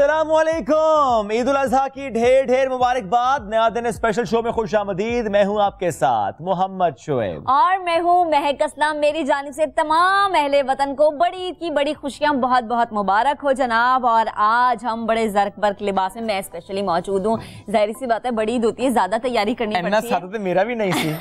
अस्सलामुअलैकुम। ईद उल अज़हा की ढेर ढेर मुबारकबाद। नया दिन स्पेशल शो में खुश आमदीद। मैं हूं आपके साथ मोहम्मद शोएब और मैं हूं महक असलम। मेरी जानिब से तमाम अहले वतन को बड़ी ईद की बड़ी खुशियां बहुत बहुत मुबारक हो जनाब। और आज हम बड़े जर्क बर्क लिबास में मैं स्पेशली मौजूद हूं। जाहिर सी बात है, बड़ी ईद होती है, ज्यादा तैयारी करनी पड़ती है। तो मेरा भी नहीं थी।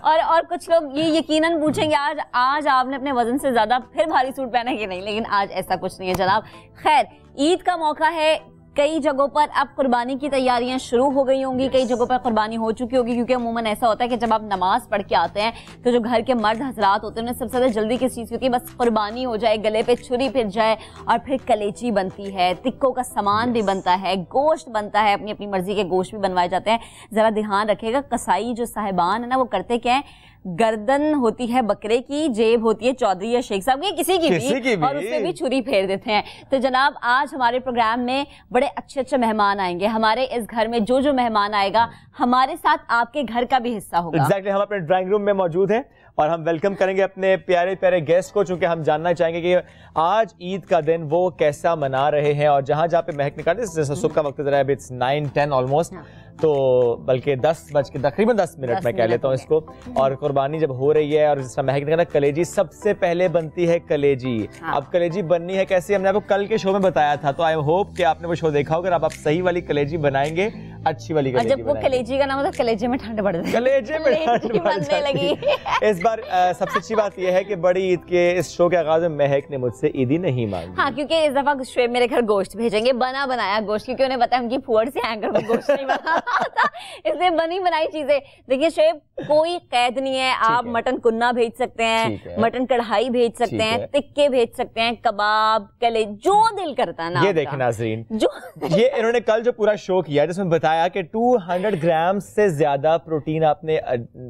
और कुछ लोग ये यकीनन पूछेंगे आज आपने अपने वजन से ज्यादा फिर भारी सूट पहना है कि नहीं, लेकिन आज ऐसा कुछ नहीं है जनाब। खैर, ईद का मौका है, कई जगहों पर अब कुर्बानी की तैयारियां शुरू हो गई होंगी, कई जगहों पर कुर्बानी हो चुकी होगी, क्योंकि अमूमन ऐसा होता है कि जब आप नमाज पढ़ के आते हैं तो जो घर के मर्द हजरात होते हैं उन्हें सबसे ज्यादा जल्दी किस चीज़ की होती है, बस कुर्बानी हो जाए, गले पे छुरी फिर जाए। और फिर कलेजी बनती है, टिक्कों का सामान भी बनता है, गोश्त बनता है, अपनी अपनी मर्जी के गोश्त भी बनवाए जाते हैं। जरा ध्यान रखिएगा, कसाई जो साहिबान है ना, वो करते क्या है, गर्दन होती है बकरे की, जेब होती है चौधरी या शेख साहब की, किसी की भी, और उससे भी छुरी फेर देते हैं। तो जनाब, आज हमारे प्रोग्राम में बड़े अच्छे अच्छे मेहमान आएंगे। हमारे इस घर में जो जो मेहमान आएगा, हमारे साथ आपके घर का भी हिस्सा होगा। एग्जैक्टली, हम अपने ड्राइंग रूम में मौजूद हैं और हम वेलकम करेंगे अपने प्यारे प्यारे गेस्ट को, चूंकि हम जानना चाहेंगे कि आज ईद का दिन वो कैसा मना रहे हैं। और जहां जहां पे महक निकाले, जैसे सुबह का वक्त जरा है, इट्स 9-10 ऑलमोस्ट, तो बल्कि 10 बज के तकरीबन 10 मिनट में कह लेता हूँ इसको। और कुर्बानी जब हो रही है, और जिस तरह महक ने कहा, कलेजी सबसे पहले बनती है कलेजी। अब कलेजी बननी है कैसे, हमने आपको कल के शो में बताया था, तो आई होप कि आपने वो शो देखा होगा। अब आप सही वाली कलेजी बनाएंगे, अच्छी वाली कलेजी। जब वो कलेजी का नाम होता है, कलेजे में ठंड बढ़ जाती है, कलेजे में ठंड बढ़ने लगी। इस बार सबसे अच्छी बात यह है कि बड़ी ईद के इस शो के आगाज में महक ने मुझसे ईदी नहीं मांगी। हाँ, क्योंकि इस दफा शोएब मेरे घर गोश्त भेजेंगे, बना बनाया गोश्त, क्योंकि उन्हें पता है उनकी फुअर से एंकर में गोश्त नहीं बना था, इसलिए बनी बनाई चीजें। देखिए शोएब, कोई कैद नहीं है, आप मटन कुन्ना भेज सकते हैं, मटन कढ़ाई भेज सकते हैं, टिक्के भेज सकते हैं, कबाब, कले, जो दिल करता है ना। ये देखें नाज़रीन, ये इन्होंने कल जो पूरा शो किया, जिसमें बताया कि 200 ग्राम से ज्यादा प्रोटीन आपने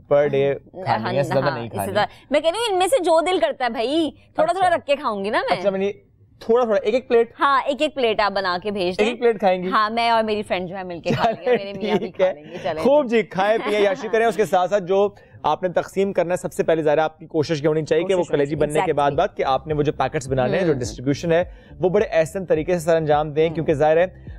पर डे खानी है, ज्यादा नहीं खानी। मैं कह रही हूँ इनमें से जो दिल करता है भाई, थोड़ा थोड़ा रख के खाऊंगी ना मैं। अच्छा, मैंने थोड़ा थोड़ा एक प्लेट। हाँ, एक प्लेट आप बना के भेज दें। एक प्लेट खाएंगी? हाँ, मैं और मेरी फ्रेंड जो है मिलके खा लेंगे, मेरे मियां भी खा लेंगे। चलें खूब जी, खाएं पिए, याशी करें। उसके साथ साथ जो आपने तकसीम करना है, सबसे पहले ज़रा आपकी कोशिश ये होनी चाहिए कि वो कलेजी बनने के बाद कि आपने वो जो पैकेट्स बनाने हैं, जो डिस्ट्रीब्यूशन है, वो बड़े ऐसे तरीके से सरअंजाम दें, क्योंकि जाहिर है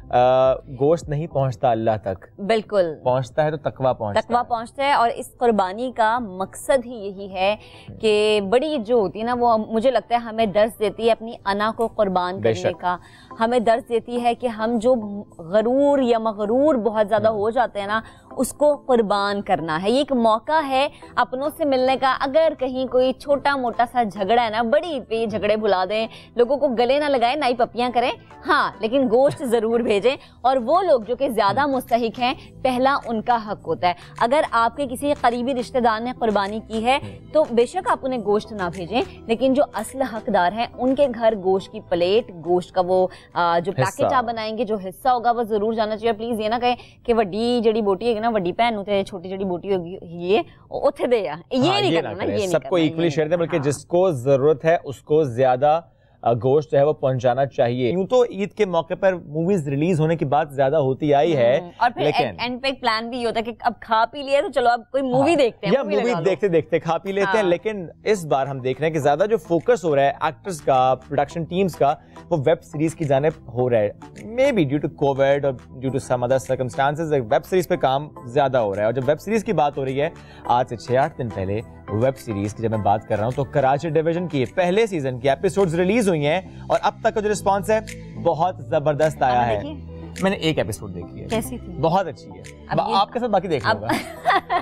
गोश्त नहीं पहुंचता अल्लाह तक, बिल्कुल पहुंचता है तो तकवा पहुंचता है। और इस कुर्बानी का मकसद ही यही है कि बड़ी जो होती है ना, वो मुझे लगता है हमें दर्स देती है अपनी अना को कुर्बान करने का। हमें दर्स देती है कि हम जो गरूर या मगरूर बहुत ज्यादा हो जाते हैं ना, उसको कुर्बान करना है। ये एक मौका है अपनों से मिलने का। अगर कहीं कोई छोटा मोटा सा झगड़ा है ना, बड़ी ईद पे झगड़े भुला दें, लोगों को गले ना लगाएं, ना ही पपियां करें, हाँ, लेकिन गोश्त जरूर भेजें। और वो लोग जो कि ज्यादा मुस्तहिक हैं, पहला उनका हक होता है। अगर आपके किसी करीबी रिश्तेदार ने कुर्बानी की है तो बेशक आप उन्हें गोश्त ना भेजें, लेकिन जो असल हकदार हैं उनके घर गोश्त की प्लेट, गोश्त का वो जो पैकेट आप बनाएंगे, जो हिस्सा होगा, वो जरूर जाना चाहिए। प्लीज ये ना कहें कि वड्डी जड़ी बोटी है ना, वड्डी भैन नु ते छोटी जड़ी बोटी होगी, ये उथे दे, ये नहीं करना, ये नहीं, सबको इक्वली शेयर दें, बल्कि जिसको जरूरत है उसको ज्यादा गोश्त जो है वो पहुंचाना चाहिए। यूं तो ईद के मौके पर मूवीज रिलीज होने की बात ज्यादा होती आई है, और फिर लेकिन एंड पे प्लान भी होता है कि अब खा पी लिया तो चलो अब कोई मूवी देखते हैं, या मूवी देखते देखते खा पी लेते हैं। लेकिन इस बार हम देख रहे हैं कि ज्यादा जो फोकस हो रहा है एक्टर्स का, प्रोडक्शन टीम्स का, वो वेब सीरीज की जानिब हो रहा है। May be due to Covid और due to some other circumstances web series पे काम ज्यादा हो रहा है। और जब वेब सीरीज की बात हो रही है, आज से 6-8 दिन पहले वेब सीरीज की जब मैं बात कर रहा हूं, तो कराची डिवीजन की पहले सीजन की एपिसोड्स रिलीज हुई हैं, और अब तक का जो रिस्पांस है बहुत जबरदस्त आया है। मैंने एक एपिसोड देखी है, कैसी थी? बहुत अच्छी है। आपके साथ बाकी देख लूंगा।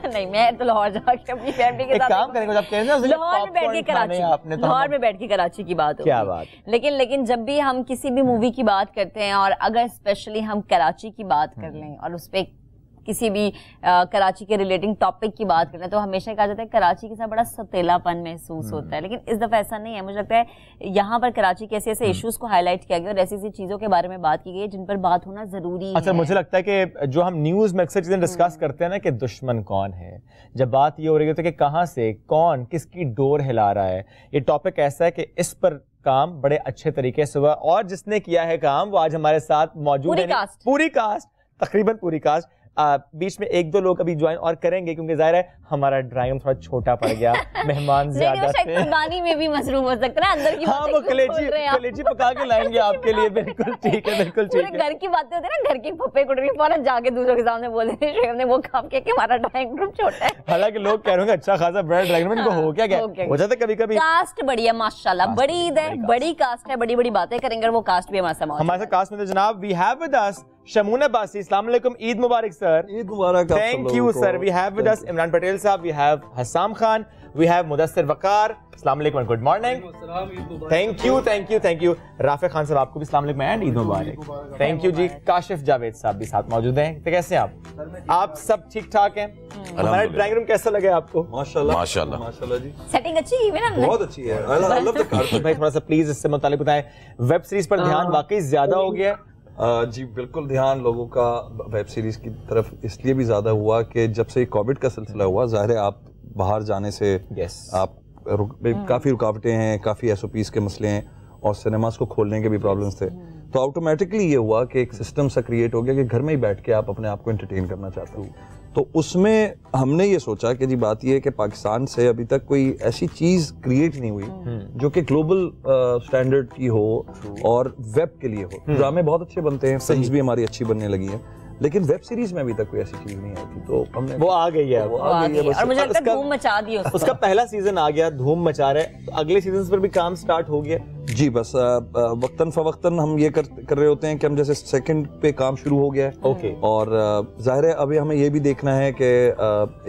नहीं, मैं तो लाहौर जाके अपनी फैमिली के साथ काम करेंगे। आप कह रहे हैं लाहौर में बैठ के कराची, लाहौर में बैठ के कराची की बात हो, क्या बात। लेकिन जब भी हम किसी भी मूवी की बात करते हैं, और अगर स्पेशली हम कराची की बात कर लें और उस पर किसी भी कराची के रिलेटिंग टॉपिक की बात करें, तो हमेशा कहा जाता है कराची के साथ बड़ा सतीलापन महसूस होता है। लेकिन इस दफा ऐसा नहीं है। मुझे लगता है यहाँ पर कराची के ऐसे इश्यूज को हाईलाइट किया गया और ऐसी चीजों के बारे में बात की गई जिन पर बात होना जरूरी है। अच्छा, मुझे लगता है कि जो हम न्यूज में अक्सर चीजें डिस्कस करते हैं ना, कि दुश्मन कौन है, जब बात ये हो रही है कि कहाँ से कौन किसकी डोर हिला रहा है, ये टॉपिक ऐसा है कि इस पर काम बड़े अच्छे तरीके से हुआ। और जिसने किया है काम वो आज हमारे साथ मौजूद है। पूरी कास्ट, तकरीबन पूरी कास्ट। बीच में एक दो लोग अभी ज्वाइन और करेंगे क्योंकि जाहिर है हमारा ड्राइंग थोड़ा छोटा पड़ गया, मेहमान ज्यादा थे। कुर्बानी में भी मसरूफ हो सकता है अंदर की हाँ, वो कलेजी पका के लाएंगे आपके लिए। बिल्कुल ठीक है, बिल्कुल ठीक है। घर की बातें होती है ना, घर की पप्पे कुटरी फौरन जाके दूसरों के सामने बोल देते हैं हमने वो काम किया कि हमारा ड्राइंग रूम छोटा है। हालांकि लोग कह रहे होंगे अच्छा खासा बड़ा ड्राइंग रूम, इनको हो क्या गया, हो जाता है कभी-कभी। कास्ट बड़ी है माशाल्लाह, बड़ी ईद है, बड़ी कास्ट है, बड़ी-बड़ी बातें करेंगे, वो कास्ट भी हमारे साथ कास्ट में। जनाब we have with us Shamoon Abbasi. अस्सलाम वालेकुम, ईद मुबारक सर। ईद मुबारक। Thank you sir. We have with us Imran Patel साहब, we have Hasam Khan, we have Mudassir Waqar. अस्सलाम वालेकुम, good morning. Thank you. Rafay Khan साहब आपको भी अस्सलाम वालेकुम एंड ईद मुबारक। थैंक यू जी। काशिफ जावेद साहब भी साथ मौजूद हैं। तो कैसे हैं आप सब ठीक ठाक हैं? हमारा ड्राइंग रूम कैसा लगे आपको? माशाल्लाह जी। सेटिंग अच्छी की है ना? बहुत अच्छी है। I love the carpet. भाई थोड़ा सा प्लीज इससे मुतालिक बताएं, वेब सीरीज पर ध्यान वाकई ज्यादा हो गया है? जी बिल्कुल, ध्यान लोगों का वेब सीरीज की तरफ इसलिए भी ज्यादा हुआ कि जब से कोविड का सिलसिला हुआ, जाहिर है आप बाहर जाने से आप काफी रुकावटें हैं, काफी एसओपीज के मसले हैं और सिनेमास को खोलने के भी प्रॉब्लम्स थे, तो ऑटोमेटिकली ये हुआ कि एक सिस्टम सा क्रिएट हो गया कि घर में ही बैठ के आप अपने आप को एंटरटेन करना चाहते हो। तो उसमें हमने ये सोचा कि जी बात ये है कि पाकिस्तान से अभी तक कोई ऐसी चीज क्रिएट नहीं हुई जो कि ग्लोबल स्टैंडर्ड की हो और वेब के लिए हो। ड्रामे बहुत अच्छे बनते हैं, फिल्म्स भी हमारी अच्छी बनने लगी हैं, लेकिन वेब सीरीज में अभी तक कोई ऐसी चीज नहीं आई थी, तो हमने वो आ गई है। और मुझे लगता है धूम मचा दी उसका पहला सीजन आ गया, धूम मचा रहे, तो अगले सीजन पर भी काम स्टार्ट हो गया जी। बस वक्तन फवक्तन हम ये कर रहे होते हैं कि हम जैसे सेकंड पे काम शुरू हो गया है। ओके। और जाहिर है अभी हमें ये भी देखना है कि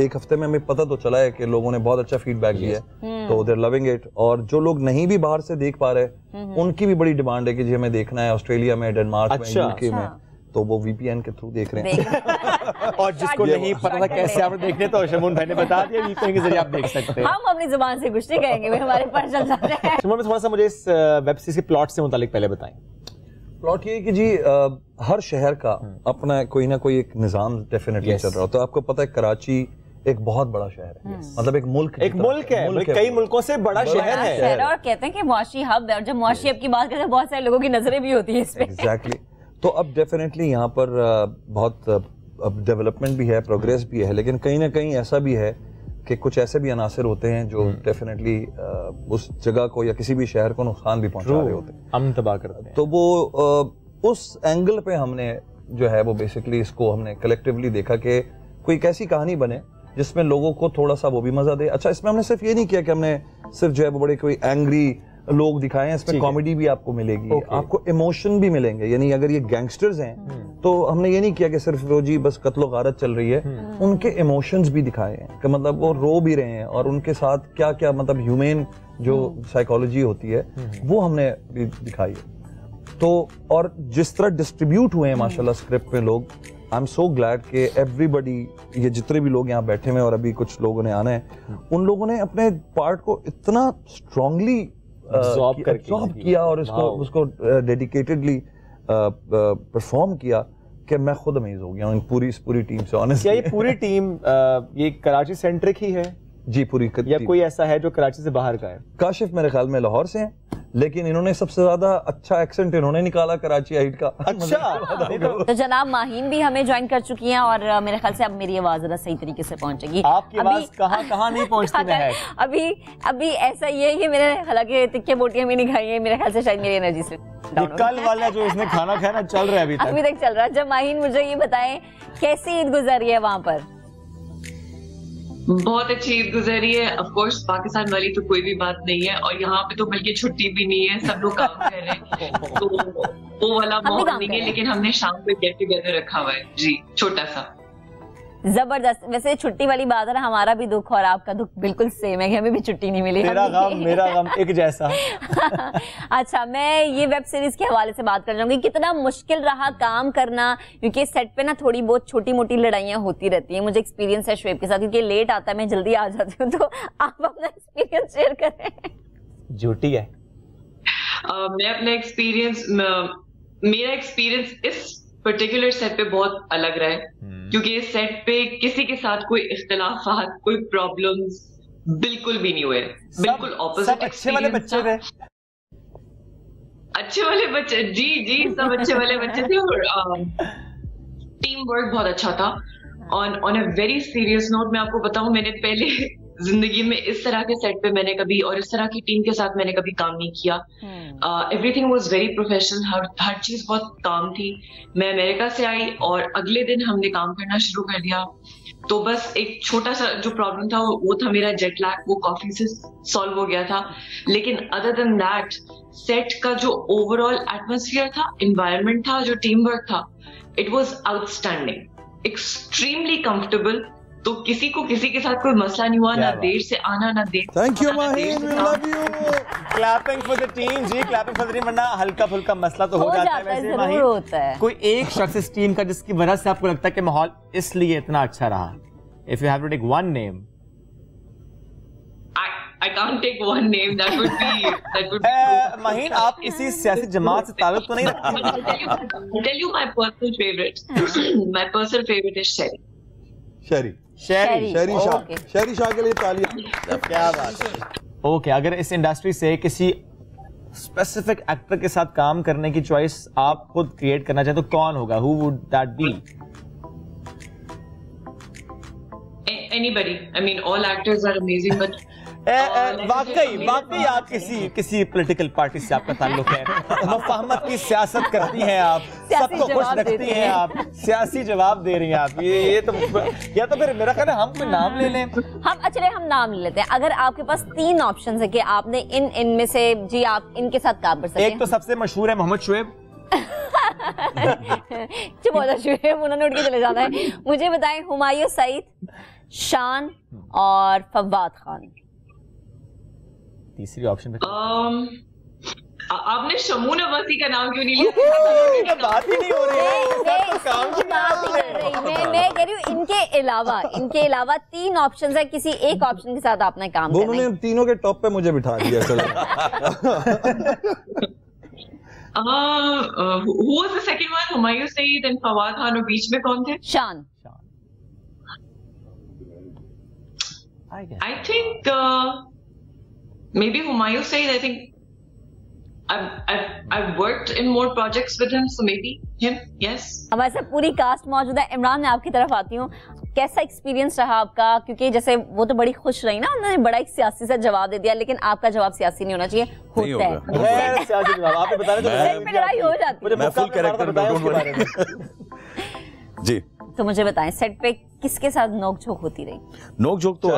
एक हफ्ते में हमें पता तो चला है कि लोगों ने बहुत अच्छा फीडबैक दिया है, तो दे आर लविंग इट। और जो लोग नहीं भी बाहर से देख पा रहे उनकी भी बड़ी डिमांड है कि जी हमें देखना है ऑस्ट्रेलिया में, डेनमार्क में, यूके में, तो वो वीपीएन के थ्रू देख रहे हैं। और जिसको नहीं पता था कैसे आपने देखने, तो शमून भाई ने बता दिया, वीपीएन के जरिए आप देख सकते हैं। हम अपनी जुबान से कुछ नहीं कहेंगे, वे हमारे पास चल जाते हैं। शमून में थोड़ा सा मुझे इस वेब सीरीज के प्लॉट से मुतालिक पहले बताएं। प्लॉट ये कि जी हर शहर का अपना कोई ना कोई एक निजाम डेफिनेटली चल रहा होता है। आपको पता है कराची एक बहुत बड़ा शहर है, मतलब एक मुल्क है, कई मुल्कों से बड़ा शहर है। और कहते हैं कि मुआशी हब है, और जब मुआशी हब की बात करते हैं बहुत सारे लोगों की नजरें भी होती है इस पे। एग्जैक्टली। तो अब डेफिनेटली यहाँ पर बहुत डेवलपमेंट भी है, प्रोग्रेस भी है, लेकिन कहीं ना कहीं ऐसा भी है कि कुछ ऐसे भी अनासर होते हैं जो डेफिनेटली उस जगह को या किसी भी शहर को नुकसान भी पहुंचा रहे होते हैं, हम तबाह करते हैं। तो वो उस एंगल पे हमने जो है वो बेसिकली इसको हमने कलेक्टिवली देखा कि कोई एक ऐसी कहानी बने जिसमें लोगों को थोड़ा सा वो भी मजा दे। अच्छा, इसमें हमने सिर्फ ये नहीं किया कि हमने सिर्फ जो है वो बड़े कोई एंग्री लोग दिखाए हैं, इसमें कॉमेडी भी आपको मिलेगी, आपको इमोशन भी मिलेंगे। यानी अगर ये गैंगस्टर्स हैं तो हमने ये नहीं किया कि सिर्फ वो जी बस कत्लो गारत चल रही है, उनके इमोशंस भी दिखाए हैं कि मतलब वो रो भी रहे हैं और उनके साथ क्या क्या मतलब ह्यूमन जो साइकोलॉजी होती है वो हमने भी दिखाई है। तो और जिस तरह डिस्ट्रीब्यूट हुए हैं माशाल्लाह स्क्रिप्ट में लोग, आई एम सो ग्लैड कि एवरीबडी, ये जितने भी लोग यहाँ बैठे हुए और अभी कुछ लोगों ने आना है, उन लोगों ने अपने पार्ट को इतना स्ट्रांगली एब्जॉर्ब किया और उसको डेडिकेटेडली परफॉर्म किया कि मैं खुद अमेज हो गया हूँ पूरी टीम से। ऑनेस्टली ये पूरी टीम ये कराची सेंट्रिक ही है जी, पूरी या कोई ऐसा है जो कराची से बाहर का है? काशिफ मेरे ख्याल में लाहौर से हैं, लेकिन इन्होंने सबसे ज्यादा अच्छा एक्सेंट इन्होंने निकाला कराची आइट का। अच्छा। तो जनाब माहीन भी हमें ज्वाइन कर चुकी हैं और मेरे ख्याल से अब मेरी आवाज जरा सही तरीके से पहुंचेगी। आपकी आवाज कहाँ नहीं पहुंचती है? अभी ऐसा ये है कि मेरे हालांकि तिक्के बोटियां भी नहीं खाई है, मेरे ख्याल से शायद मेरी एनर्जी से कल वाला जो इसने खाना खाया ना चल रहा है अभी तक चल रहा है। जब माहीन मुझे ये बताएं कैसी ईद गुजरी है वहाँ पर? बहुत अच्छी ईद गुजरी है। ऑफ कोर्स पाकिस्तान वाली तो कोई भी बात नहीं है, और यहाँ पे तो बल्कि छुट्टी भी नहीं है, सब लोग काम कर रहे हैं, तो वो वाला माहौल नहीं है, लेकिन हमने शाम को गेट टुगेदर रखा हुआ है जी, छोटा सा। जबरदस्त। वैसे छुट्टी वाली बात है ना, हमारा भी दुख और आपका दुख बिल्कुल सेम है कि हमें भी छुट्टी नहीं मिली। मेरा गम एक जैसा। अच्छा, मैं ये वेब सीरीज के हवाले से बात कर जाऊंगी। कितना मुश्किल रहा काम करना, क्योंकि सेट पे ना थोड़ी बहुत छोटी मोटी लड़ाइयाँ होती रहती हैं। मुझे एक्सपीरियंस है शुएब के साथ, क्योंकि लेट आता है, मैं जल्दी आ जाती हूँ, तो आप अपना एक्सपीरियंस शेयर करें। झूठी है। मैं अपना एक्सपीरियंस, मेरा एक्सपीरियंस इस पर्टिकुलर सेट पे बहुत अलग रहा है, क्योंकि इस सेट पे किसी के साथ कोई इख्तिलाफात, कोई प्रॉब्लम्स बिल्कुल भी नहीं हुए, बिल्कुल ऑपोजिट। अच्छे वाले बच्चे थे, अच्छे वाले बच्चे जी, सब अच्छे वाले बच्चे थे। और टीम वर्क बहुत अच्छा था। On a very serious note मैं आपको बताऊं, मैंने पहले जिंदगी में इस तरह के सेट पे मैंने कभी और इस तरह की टीम के साथ मैंने कभी काम नहीं किया। एवरीथिंग वाज वेरी प्रोफेशनल, हर चीज बहुत काम थी। मैं अमेरिका से आई और अगले दिन हमने काम करना शुरू कर दिया। तो बस एक छोटा सा जो प्रॉब्लम था वो था मेरा जेट लैग, वो कॉफी से सॉल्व हो गया था। लेकिन अदर देन दैट सेट का जो ओवरऑल एटमोसफियर था, एनवायरनमेंट था, जो टीम वर्क था, it was outstanding, extremely comfortable. तो किसी को किसी के साथ कोई मसला नहीं हुआ, ना देर से आना ना देर। Thank you Maheen, we love you. Clapping for the team जी, क्लैपिंग फॉर द टीम। वरना हल्का फुल्का मसला तो हो जाता है वैसे माहीन, होता है। कोई एक शख्स इस टीम का जिसकी वजह से आपको लगता है कि माहौल इसलिए इतना अच्छा रहा? If you have to take one name. I can't take one name. That would be Maheen, आप इसी सियासी जमात से ताल्लुक तो नहीं रखते? I'll tell you my personal favorite. My personal favorite is Sherry. शेरी शाह के लिए तालियां। क्या बात है। ओके, अगर इस इंडस्ट्री से किसी स्पेसिफिक एक्टर के साथ काम करने की चॉइस आप खुद क्रिएट करना चाहें तो कौन होगा? Who would that be? Anybody. I mean, all actors are amazing, but वाकई आप किसी पॉलिटिकल पार्टी से आपका ताल्लुक है, मुफाहमत की सियासत करती हैं आप, सबको खुश रखती हैं आप, सियासी जवाब दे रही हैं आप। ये तो या तो फिर मेरा ख्याल है हम कोई नाम ले लें। हम नाम ले लेते हैं। अगर आपके पास 3 ऑप्शन है कि आपने इनमें से जी आप इनके साथ काम कर सकते हैं। एक तो सबसे मशहूर है मोहम्मद शुएब। चुप हो जा शुएब, उन्होंने उठ के चले जाना है। मुझे बताएं, हुमायूं सईद, शान और फवाद खान। तीसरी ऑप्शन पे आपने शमून अब्बासी का नाम क्यों नहीं लिया? बात ही नहीं हो रही है। मैं कह रही हूँ इनके अलावा 3 ऑप्शन है, किसी एक ऑप्शन के साथ आपने काम करना है। उन्होंने तीनों के टॉप पे मुझे बिठा दिया। चलो who was the second one? Humayun Saeed and Fawad Khan, और बीच में कौन थे? शान। I think maybe Humayun Saeed. I think I've worked in more projects with him, so maybe him. Yes. हमारे साथ पूरी कास्ट मौजूद है। इमरान, मैं आपकी तरफ आती हूँ। कैसा एक्सपीरियंस रहा आपका? क्योंकि जैसे वो तो बड़ी खुश रही ना, उन्होंने बड़ा एक सियासी सा जवाब दे दिया, लेकिन आपका जवाब सियासी नहीं होना चाहिए। होता है सियासी जवाब आपने बताया तो लड़ाई हो जाती है। मैं फुल कैरेक्टर जी। तो मुझे बताएं, सेट पे किसके साथ नोक-झोंक होती रही? नोक-झोंक तो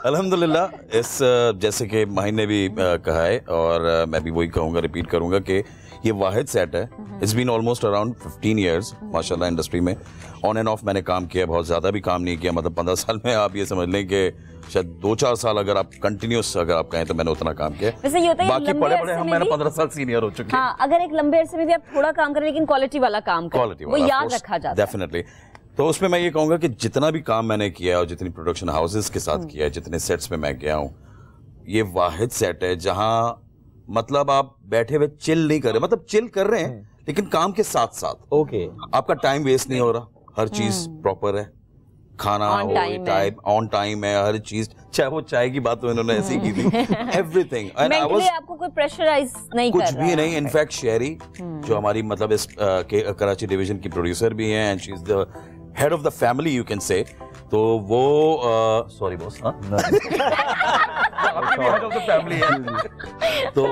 अल्हम्दुलिल्लाह इस जैसे कि माहीन ने भी कहा है और मैं भी वही कहूँगा, रिपीट करूँगा कि ये वाहिद सेट है। It's been almost around 15 years माशाल्लाह इंडस्ट्री में। ऑन एंड ऑफ मैंने काम किया, बहुत ज़्यादा भी काम नहीं किया। मतलब 15 साल में आप ये समझ लें कि शायद 2-4 साल अगर आप कंटिन्यूस अगर आप कहें तो मैंने उतना काम किया। वैसे ये होता है बाकी पड़े हम मैंने 15 साल सीनियर हो चुके हैं। हाँ, अगर एक लंबे अरसे में भी आप थोड़ा काम करें लेकिन क्वालिटी वाला काम करें, वो याद रखा जाता है डेफिनेटली। तो उसमें मैं ये कहूँगा कि जितना भी काम मैंने किया है और जितनी प्रोडक्शन हाउसेस के साथ किया है, जितने सेट्स में मैं गया हूँ, ये वाहिद सेट है जहाँ मतलब आप बैठे हुए चिल नहीं कर रहे, मतलब चिल कर रहे हैं लेकिन काम के साथ साथ। ओके, आपका टाइम वेस्ट नहीं हो रहा, हर चीज प्रॉपर है, खाना ऑन टाइम है, हर चीज, चाहे वो चाय की बात तो इन्होंने ऐसी की थी, एवरीथिंग। आपको कोई प्रेशराइज नहीं कुछ भी नहीं। इनफैक्ट शेरी जो हमारी मतलब इस कराची डिवीजन की प्रोड्यूसर भी हैं, and she is the head of the family you can say. तो वो sorry boss, head of the family है। तो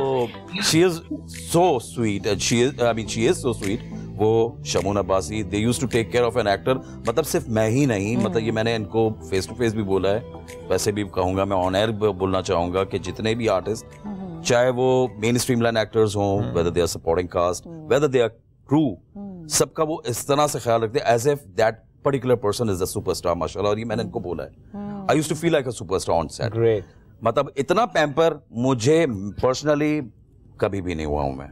she is so sweet and she is so sweet. वो Shamoon Abbasi, they used to take care of an actor. मतलब सिर्फ मैं ही नहीं, मतलब ये मैंने इनको फेस टू फेस भी बोला है, वैसे भी कहूंगा, मैं ऑन एयर बोलना चाहूंगा कि जितने भी आर्टिस्ट, चाहे वो मेन स्ट्रीम लाइन एक्टर्स हों, whether they are supporting cast, whether they are crew, सबका वो इस तरह से ख्याल रखते हैं as if that particular person is the superstar माशाल्लाह। और ये मैंने इनको बोला है, I used to feel like a superstar on set. Great. मतलब इतना पैम्पर मुझे पर्सनली कभी भी नहीं हुआ हूं मैं।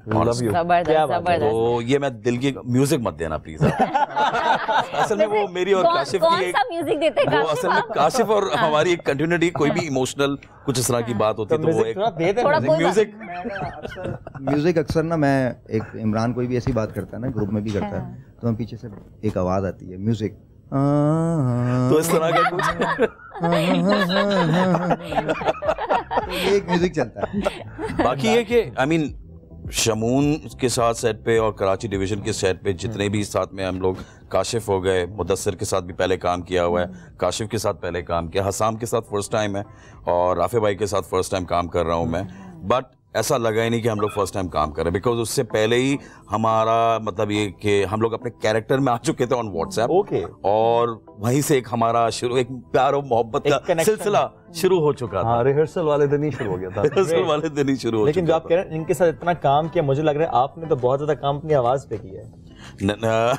तो ये मैं दिल की म्यूजिक मत देना प्लीज। असल में वो मेरी और काशिफ की एक म्यूजिक देते हैं, वो असल में काशिफ और हमारी एक कंटिन्यूटी, कोई भी इमोशनल कुछ इस तरह की बात होती है तो वो एक म्यूजिक अक्सर ना, मैं एक इमरान कोई भी ऐसी बात करता है ना, ग्रुप में भी करता है, तो हम पीछे से एक आवाज आती है म्यूजिक, तो इस तरह का कुछ एक म्यूजिक चलता है। बाकी ये कि आई मीन शमून के साथ सेट पे और कराची डिवीजन के सेट पे जितने भी साथ में हम लोग, काशिफ हो गए, मुदस्सिर के साथ भी पहले काम किया हुआ है, काशिफ के साथ पहले काम किया, हसाम के साथ फर्स्ट टाइम है और राफे भाई के साथ फर्स्ट टाइम काम कर रहा हूँ मैं। बट ऐसा लगा ही नहीं कि हम लोग फर्स्ट टाइम काम कर रहे हैं, बिकॉज उससे पहले ही हमारा मतलब ये कि हम लोग अपने कैरेक्टर में आ चुके थे ऑन व्हाट्सएप। ओके। और वहीं से एक हमारा शुरू, एक प्यार और मोहब्बत का सिलसिला शुरू हो चुका था। रिहर्सल वाले दिन ही शुरू हो गया था। रिहर्सल वाले दिन ही शुरू हो लेकिन जो चुका आप कह रहे हैं इनके साथ इतना काम किया, मुझे लग रहा है आपने तो बहुत ज्यादा काम अपनी आवाज पे किया है।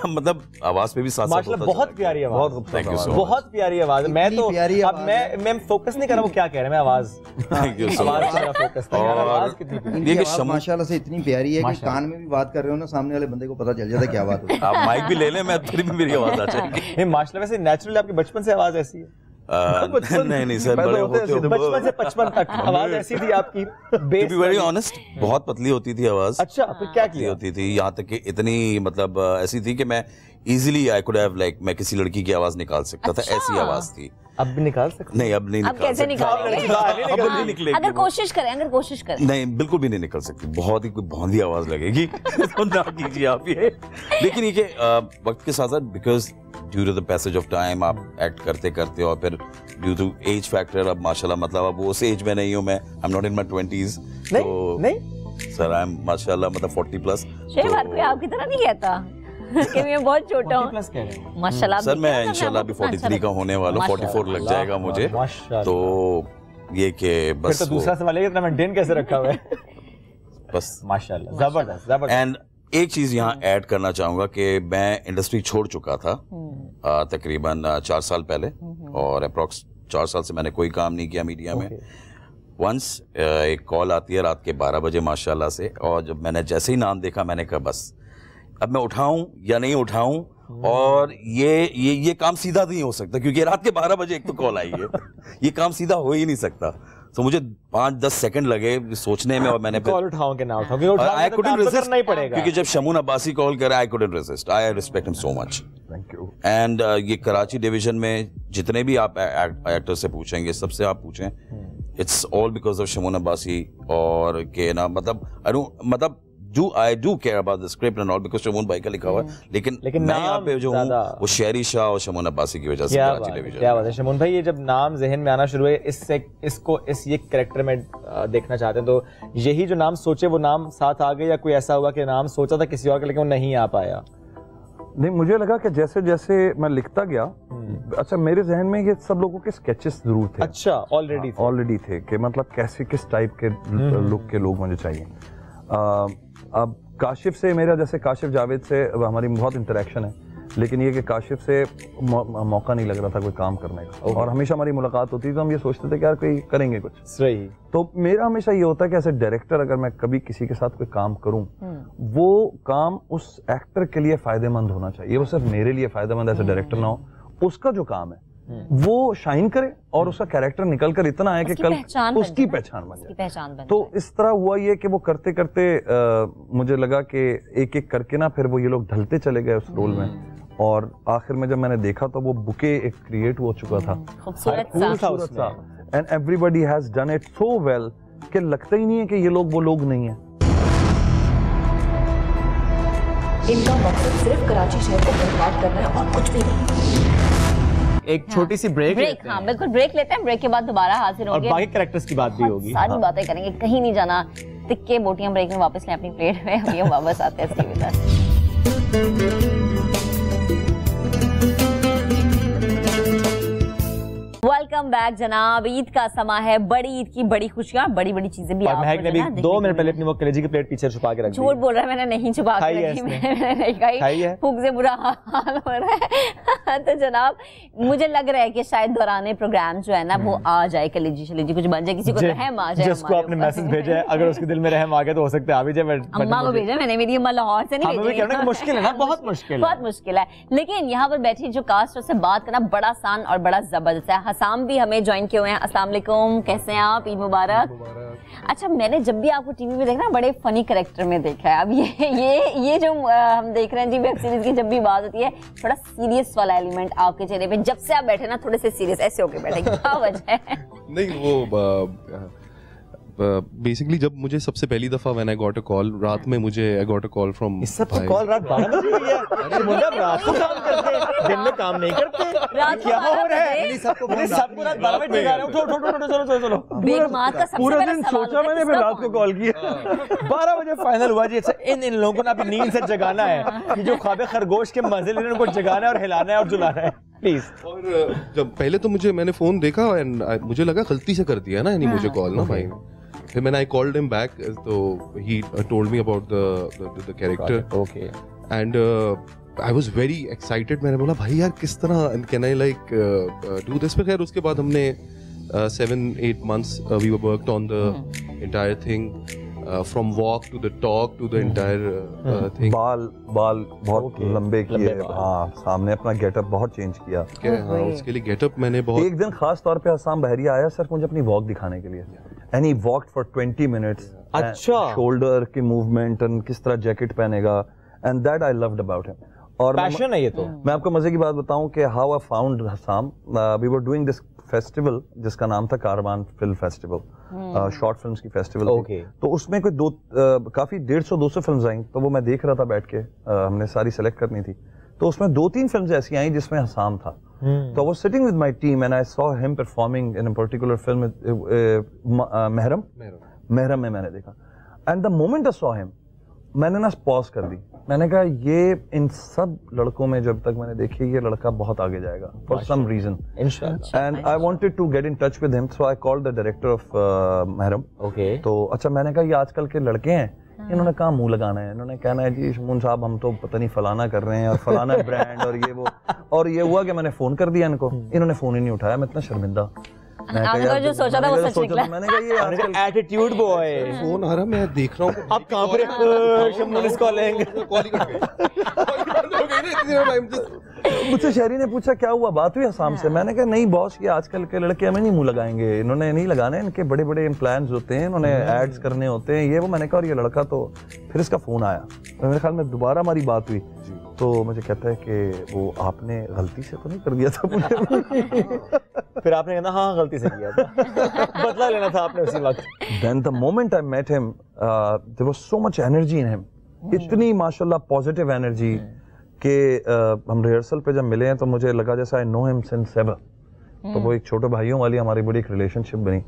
मतलब आवाज पे भी साथ माशाल्लाह बहुत प्यारी आवाज, थैंक यू सो मच। बहुत प्यारी आवाज। मैं तो अब मैं फोकस नहीं कर रहा वो क्या कह रहे हैं, मैं आवाज थैंक यू सो आवाज मच। पे मेरा फोकस था। आवाज कितनी प्यारी। ये कि आवाज माशाल्लाह से इतनी प्यारी है कि कान में भी बात कर रहे हो ना, सामने वाले बंदे को पता चल जाता है क्या बात हो रही है। आप माइक भी ले लें, मैं फिर भी मेरी आवाज आ जाएगी। नहीं माशाल्लाह, वैसे नेचुरली आपकी बचपन से आवाज ऐसी है? नहीं सर, बड़े होते हो बचपन से 55 तक आवाज ऐसी थी आपकी? टू बी वेरी ऑनेस्ट, बहुत पतली होती थी आवाज। अच्छा, फिर क्या पतली किया? होती थी, यहाँ तक कि इतनी मतलब ऐसी थी कि मैं easily I could have like मैं किसी लड़की की आवाज निकाल सकता था, ऐसी आवाज थी। अब भी निकाल सकते? नहीं, अब नहीं अब निकाल कैसे सकता। निकालेंगे? अब नहीं निकलेगी। अगर कोशिश करें नहीं, बिल्कुल भी नहीं निकल सकती, बहुत ही कोई भौंदी आवाज लगेगी। तो ना कीजिए आप ये। लेकिन ये कि वक्त के साथ साथ because due to the passage of time आप एक्ट करते करते और फिर ड्यू टू एज फैक्टर अब माशाल्लाह मतलब अब उस एज में नहीं हूँ मैं, I am not in my 20s। नहीं सर आई एम माशाल्लाह मतलब 40+। शेर बात कोई आपकी तरह नहीं कहता कि मैं बहुत छोटा हूँ। 40+ कह रहे हैं माशाल्लाह सर मैं इंशाल्लाह अभी 43 का होने वाला हूँ, 44 लग जाएगा मुझे। तो ये कि बस फिर तो दूसरा सवाल है इतना मेंटेन कैसे रखा हुआ है? बस माशाल्लाह, जबरदस्त जबरदस्त। एंड एक चीज यहाँ ऐड करना चाहूंगा कि मैं इंडस्ट्री छोड़ चुका था तकरीबन 4 साल पहले और अप्रॉक्स 4 साल से मैंने कोई काम नहीं किया मीडिया में। वंस एक कॉल आती है रात के 12 बजे माशाल्लाह से, और जब मैंने जैसे ही नाम देखा मैंने कहा बस अब मैं उठाऊं या नहीं उठाऊं, और ये काम सीधा नहीं हो सकता क्योंकि रात के 12 बजे एक तो कॉल आई है, ये काम सीधा हो ही नहीं सकता। तो मुझे 5-10 सेकंड लगे सोचने में और मैंने कॉल उठाऊं कि ना उठाऊं, आई कुडंट रेजिस्ट नहीं पड़ेगा क्योंकि जब शमून अब्बासी कॉल करे I couldn't resist, I respect him so much. Thank you. And ये कराची डिवीजन में जितने भी आप एक्टर से पूछेंगे, सबसे आप पूछें, it's all because of Shamoon Abbasi. और के ना मतलब I do care about the script and all because Shamoon भाई का लिखा हुआ है, लेकिन मैं यहाँ पे जो हूँ वो शेरी शाह और शमून अब्बासी की वजह से कराची डिवीजन। क्या बात है शमून भाई, ये जब नाम जहन में आना शुरू हुए इसको ये कैरेक्टर में देखना चाहते हैं, तो यही जो नाम सोचे वो नाम साथ आ गए या कोई ऐसा हुआ कि नाम सोचा था किसी और का लेकिन वो नहीं आ पाया? नहीं, मुझे लगा कि जैसे जैसे मैं लिखता गया, अच्छा मेरे जहन में ये सब लोगों के स्केचेस जरूर थे। अच्छा, ऑलरेडी थे कि मतलब कैसे किस टाइप के लुक के लोग मुझे चाहिए। अब काशिफ से मेरा, जैसे काशिफ जावेद से हमारी बहुत इंटरेक्शन है, लेकिन ये कि काशिफ से मौका नहीं लग रहा था कोई काम करने का। और हमेशा हमारी मुलाकात होती थी तो हम ये सोचते थे कि यार कोई करेंगे कुछ सही। तो मेरा हमेशा ये होता है कि एज ए डायरेक्टर अगर मैं कभी किसी के साथ कोई काम करूं, वो काम उस एक्टर के लिए फायदेमंद होना चाहिए, वो सिर्फ मेरे लिए फायदेमंद एज ए डायरेक्टर ना हो। उसका जो काम है वो शाइन करे और उसका कैरेक्टर निकल कर इतना आए कि कल उसकी पहचान बन जाए। तो इस तरह हुआ ये कि वो करते करते मुझे लगा कि एक एक करके ना फिर वो ये लोग ढलते चले गए उस रोल में, और आखिर में जब मैंने देखा तो वो बुके एक क्रिएट हो चुका था, खूबसूरत सा, and everybody has done it so well कि लगता ही नहीं है कि ये लोग वो लोग नहीं है। इनका मकसद सिर्फ कराची शहर को बर्बाद करना है और कुछ भी नहीं। एक छोटी सी ब्रेक लेते हैं। हाँ बिल्कुल, ब्रेक लेते हैं, ब्रेक के बाद दोबारा हाजिर होंगे और बाकी कैरेक्टर्स की बात भी होगी, सारी बातें करेंगे, कहीं नहीं जाना। तिक्के बोटियां ब्रेक में वापस लें अपनी प्लेट में, अभी हम वापस आते हैं इसके बाद। वेलकम बैक जनाब, ईद का समा है, बड़ी ईद की बड़ी खुशियां, बड़ी बड़ी चीजें भी। और महक ने भी 2 मिनट पहले अपनी वो कलेजी की प्लेट पीछे छुपा के रखी। झूठ बोल रहा है, मैंने नहीं छुपा के रखी, मैंने नहीं खाई, भूख से बुरा हाल हो रहा है। तो जनाब मुझे लग रहा है कि शायद दौरान प्रोग्राम जो है ना वो आ जाए, कलेजी शलेजी कुछ बन जाए, किसी को रहम आ जाए, जिसको आपने मैसेज भेजा है अगर उसके दिल में रहम आ गया तो हो सकता है आ भी जाए। अम्मा को भेजा मैंने, मेरी अम्मा लाहौर से नहीं भेजी। मुश्किल है ना, बहुत मुश्किल है, लेकिन यहाँ पर बैठी जो कास्ट से बात करना बड़ा आसान और बड़ा जबरदस्त है। हसाम भी हमें ज्वाइन किए हुए हैं। अस्सलाम वालेकुम, कैसे हैं आप? ईद मुबारक। अच्छा, मैंने जब भी आपको टीवी में देखा बड़े फनी कैरेक्टर में देखा है। अब ये जो हम देख रहे हैं जी वेब सीरीज की, जब भी बात होती है थोड़ा सीरियस वाला एलिमेंट आपके चेहरे पे, जब से आप बैठे ना थोड़े से सीरियस ऐसे होके बैठे, क्या वजह है? नहीं, वो बेसिकली जब मुझे सबसे पहली दफा when I got a call रात में, मुझे I got a call from इस सब कॉल रात 12 बजे हुई है। मतलब रात को काम करते हैं, दिन में काम नहीं करते, क्या हो रहा है? सबको रात 12 बजे जगा रहे हो, उठो चलो। पूरा दिन सोचा मैंने, फिर रात को कॉल किया, 12 बजे फाइनल हुआ जी। अच्छा, इन लोगों को ना अभी नींद से जगाना है, जो ख्वाबे खरगोश के मजे लेने उनको जगाना है और हिलाना है और जुलाना है, प्लीज। और जब पहले तो मैंने फोन देखा एंड मुझे लगा गलती से कर दिया ना यानी मुझे कॉल ना भाई। फिर मैंने आई कॉल्ड हिम बैक, तो he told me about the character. Okay. And I was very excited. मैंने बोला भाई यार किस तरह can I like do this. फिर उसके बाद हमने 7-8 months we worked on the entire thing, from walk to the talk to the entire thing. बाल बहुत लंबे किए, हाँ, सामने अपना गेटअप बहुत चेंज किया। हाँ, उसके लिए गेटअप मैंने बहुत। एक दिन खास तौर पे हसाम बहरिया आया सिर्फ मुझे अपनी वॉक दिखाने के लिए, and he walked for 20 minutes। अच्छा। शोल्डर की मूवमेंट एंड किस तरह जैकेट पहनेगा, and that I loved about him. और पैशन है ये तो। मैं आपको मजे की बात बताऊं कि how I found Hassam. We were doing this festival जिसका नाम था Karwan film festival, short films की फेस्टिवल। Okay. तो उसमें कोई काफी 150-200 फिल्म्स आई, तो वो मैं देख रहा था बैठ के, हमने सारी सेलेक्ट करनी थी। तो उसमें 2-3 फिल्म्स ऐसी आई जिसमें हसाम था। तो I was sitting with my team and I saw him performing in a particular film, Mehram में मैंने देखा। And the moment I saw him, मैंने ना पॉज कर दी। मैंने कहा ये इन सब लड़कों में जब तक मैंने देखी, ये लड़का बहुत आगे जाएगा for some reason, and I wanted to get in touch with him. So I called the director of Mehram. Okay. तो अच्छा, मैंने कहा ये आजकल के लड़के हैं, इन्होंने कहाँ मुंह लगाना है, इन्होंने कहना है जी शमून साहब हम तो पता नहीं फलाना कर रहे हैं और फलाना ब्रांड और ये वो। और ये हुआ कि मैंने फोन कर दिया इनको, इन्होंने फोन ही नहीं उठाया। मैं इतना शर्मिंदा। आपने जो सोचा था वो सच निकला। मैंने कहा ये आजकल एटीट्यूड बॉय। फोन आ रहा, मैं देख रहा हूँ अब कहाँ पर शमून इसको लेंगे। मुझसे शहरी ने पूछा क्या हुआ, बात हुई हसाम से? मैंने कहा नहीं बॉस, ये आजकल के लड़के हमें नहीं मुंह लगाएंगे, इन्होंने नहीं लगाने, इनके बड़े बड़े प्लान्स होते हैं, इन्होंने एड्स करने होते हैं, ये वो। मैंने कहा और ये लड़का तो। फिर इसका फोन आया, मेरे ख्याल में दोबारा हमारी बात हुई, तो मुझे कहता है कि वो आपने गलती से तो नहीं कर दिया था? फिर आपने कहना हाँ गलती से किया था, बदला लेना था आपने उसी वक्त। Then the moment I met him, there was so much energy in him, इतनी माशाल्लाह पॉजिटिव एनर्जी कि हम रिहर्सल पे जब मिले हैं तो मुझे लगा जैसा I know him since ever. तो वो एक छोटे भाइयों वाली हमारी बड़ी एक रिलेशनशिप बनी।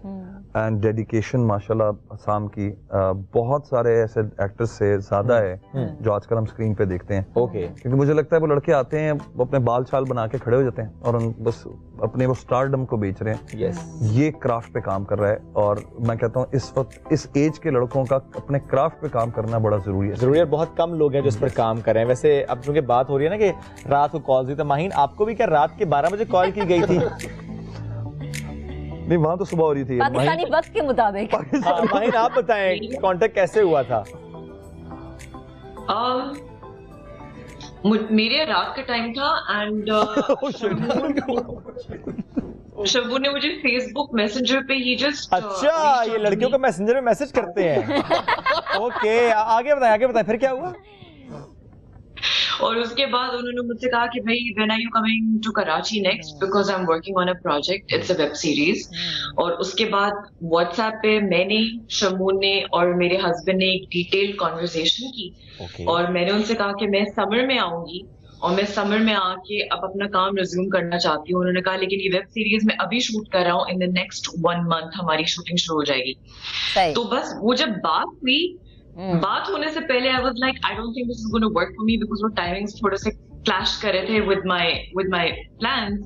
एंड डेडिकेशन माशाल्लाह हसाम की बहुत सारे ऐसे एक्टर्स से ज्यादा है जो आजकल हम स्क्रीन पे देखते हैं। ओके। क्योंकि मुझे लगता है वो लड़के आते हैं, वो अपने बाल छाल बना के खड़े हो जाते हैं और बस अपने वो स्टारडम को बेच रहे हैं। यस। ये क्राफ्ट पे काम कर रहा है, और मैं कहता हूँ इस वक्त इस एज के लड़कों का अपने क्राफ्ट पे काम करना बड़ा जरूरी है। जरूरी है, बहुत कम लोग हैं जो इस पर काम कर रहे हैं। वैसे अब चूंकि बात हो रही है ना कि रात को कॉल हुई, तो माहीन आपको भी क्या रात के 12 बजे कॉल की गई थी? नहीं, वहाँ तो सुबह हो रही थी पाकिस्तानी वक्त के मुताबिक। हाँ, माहीन आप बताएं कांटेक्ट कैसे हुआ था? मेरे रात का टाइम था एंड शबू ने मुझे फेसबुक मैसेंजर पे ही जस्ट। अच्छा, ये लड़कियों को मैसेंजर में मैसेज करते हैं। ओके, आगे बताएं फिर क्या हुआ? और उसके बाद उन्होंने मुझसे कहा कि भाई when are you coming to Karachi next, because I am working on a project, it's a web series. और उसके बाद व्हाट्सएप पे मैंने, शमून ने और मेरे हस्बैंड ने एक डिटेल्ड कॉन्वर्सेशन की। और मैंने उनसे कहा कि मैं समर में आऊंगी और मैं समर में आके अब अपना काम रिज्यूम करना चाहती हूँ। उन्होंने कहा लेकिन ये वेब सीरीज मैं अभी शूट कर रहा हूँ, इन द नेक्स्ट 1 month हमारी शूटिंग शुरू हो जाएगी। तो बस वो जब बात हुई, बात होने से पहले I was like I don't think this is gonna work for me, because वो टाइमिंग्स थोड़े से क्लैश कर रहे थे विद माय प्लान्स।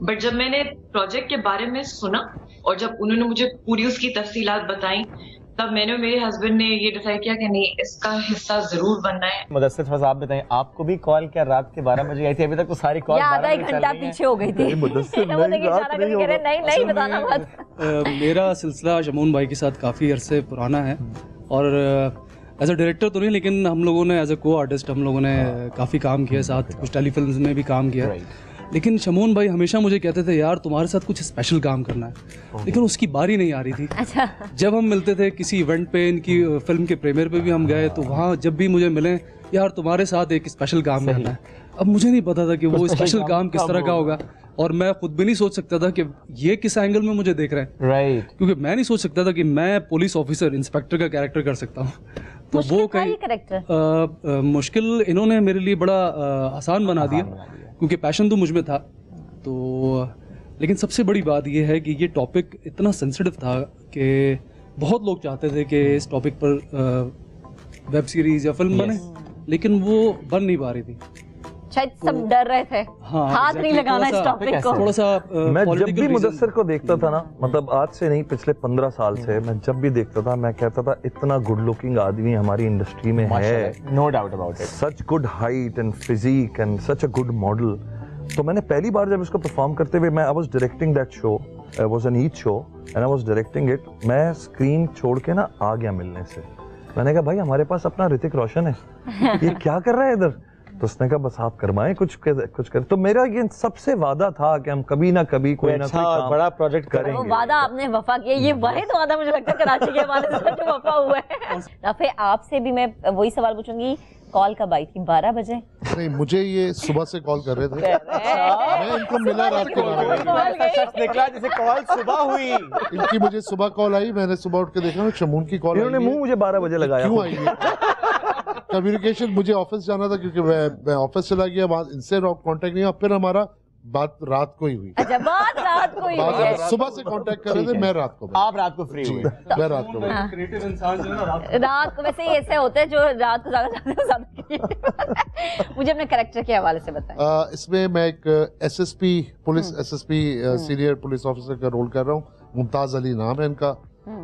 बट जब मैंने प्रोजेक्ट के बारे में सुना और जब उन्होंने मुझे पूरी उसकी तफसीलात बताई, तब मैंने और मेरे हस्बैंड ने ये डिसाइड किया कि नहीं, इसका हिस्सा जरूर बनना है। मुदस्सिर फराज, आप बताएं, आपको भी कॉल क्या रात के 12 बजे आई थी? अभी तक तो सारी कॉल आधा एक घंटा पीछे हो गई थी। नहीं बताना मत। मेरा सिलसिला शमून भाई के साथ काफ़ी अरसे पुराना है, और एज अ डायरेक्टर तो नहीं, लेकिन हम लोगों ने एज अ को आर्टिस्ट हम लोगों ने काफ़ी काम किया साथ, कुछ टेलीफिल्म्स में भी काम किया। लेकिन शमून भाई हमेशा मुझे कहते थे यार तुम्हारे साथ कुछ स्पेशल काम करना है, लेकिन उसकी बारी नहीं आ रही थी। अच्छा। जब हम मिलते थे किसी इवेंट पे, इनकी फिल्म के प्रीमियर पे भी हम गए, तो वहाँ जब भी मुझे मिले, यार तुम्हारे साथ एक स्पेशल काम करना है, अब मुझे नहीं पता था कि वो स्पेशल काम किस तरह का होगा, और मैं खुद भी नहीं सोच सकता था कि ये किस एंगल में मुझे देख रहे हैं। राइट। क्योंकि मैं नहीं सोच सकता था कि मैं पुलिस ऑफिसर इंस्पेक्टर का कैरेक्टर कर सकता हूँ। तो वो कहीं मुश्किल इन्होंने मेरे लिए बड़ा आसान बना दिया, क्योंकि पैशन तो मुझ में था। तो लेकिन सबसे बड़ी बात ये है कि ये टॉपिक इतना सेंसिटिव था कि बहुत लोग चाहते थे कि इस टॉपिक पर वेब सीरीज या फिल्म बने, लेकिन वो बन नहीं पा रही थी। शायद सब डर रहे थे, हाँ, हाथ नहीं लगाना इस टॉपिक को। थोड़ा सा मैं जब भी मुदस्सिर को देखता था ना, मतलब आज से नहीं पिछले 15 साल से, मैं जब भी देखता था मैं कहता था इतना गुड लुकिंग आदमी हमारी इंडस्ट्री में है, no doubt about it, such good height and physique and such a good model. तो मैंने पहली बार जब इसको परफॉर्म करते हुए, मैं I was directing that show, I was an Eid show and I was directing it, मैं स्क्रीन छोड़ के ना आ गया मिलने से। मैंने कहा भाई हमारे पास अपना ऋतिक रोशन है, ये क्या कर रहा है इधर? तो उसने कहा बस आप करवाएं कुछ कर। तो मेरा ये सबसे वादा था कि हम कभी ना कभी कोई ना कोई बड़ा प्रोजेक्ट करेंगे। वो वादा आपने वफा किया, ये वाहिद वादा मुझे लगता है कराची के हवाले से जो वफा हुआ है। राफे आपसे भी मैं वही सवाल पूछूंगी, कॉल कब आई थी? 12 बजे? नहीं, मुझे ये सुबह से कॉल कर रहे थे, मैं इनको मिला रात के 12 बजे। निकला जैसे कॉल सुबह हुई, इनकी मुझे सुबह कॉल आई, मैंने सुबह उठ के देखा शमून की कॉल, इन्होंने मुंह मुझे 12 बजे लगाया, क्यों आई है? कम्युनिकेशन, मुझे ऑफिस जाना था क्योंकि मैं ऑफिस चला गया, वहाँ इनसे कांटेक्ट नहीं हुआ, फिर हमारा बात रात को ही हुई। अच्छा, बात रात को ही हुई है। सुबह से कांटेक्ट कर रहे थे, मैं रात को, आप रात को फ्री हुए? मैं रात को। क्रिएटिव इंसान जो है ना रात को वैसे ही ऐसे होते हैं जो रात को ज्यादा मुझे अपने कैरेक्टर के हवाले से बताएं। इसमें मैं एक SSP, police SSP, senior police officer का रोल कर रहा हूँ। मुमताज अली नाम है इनका,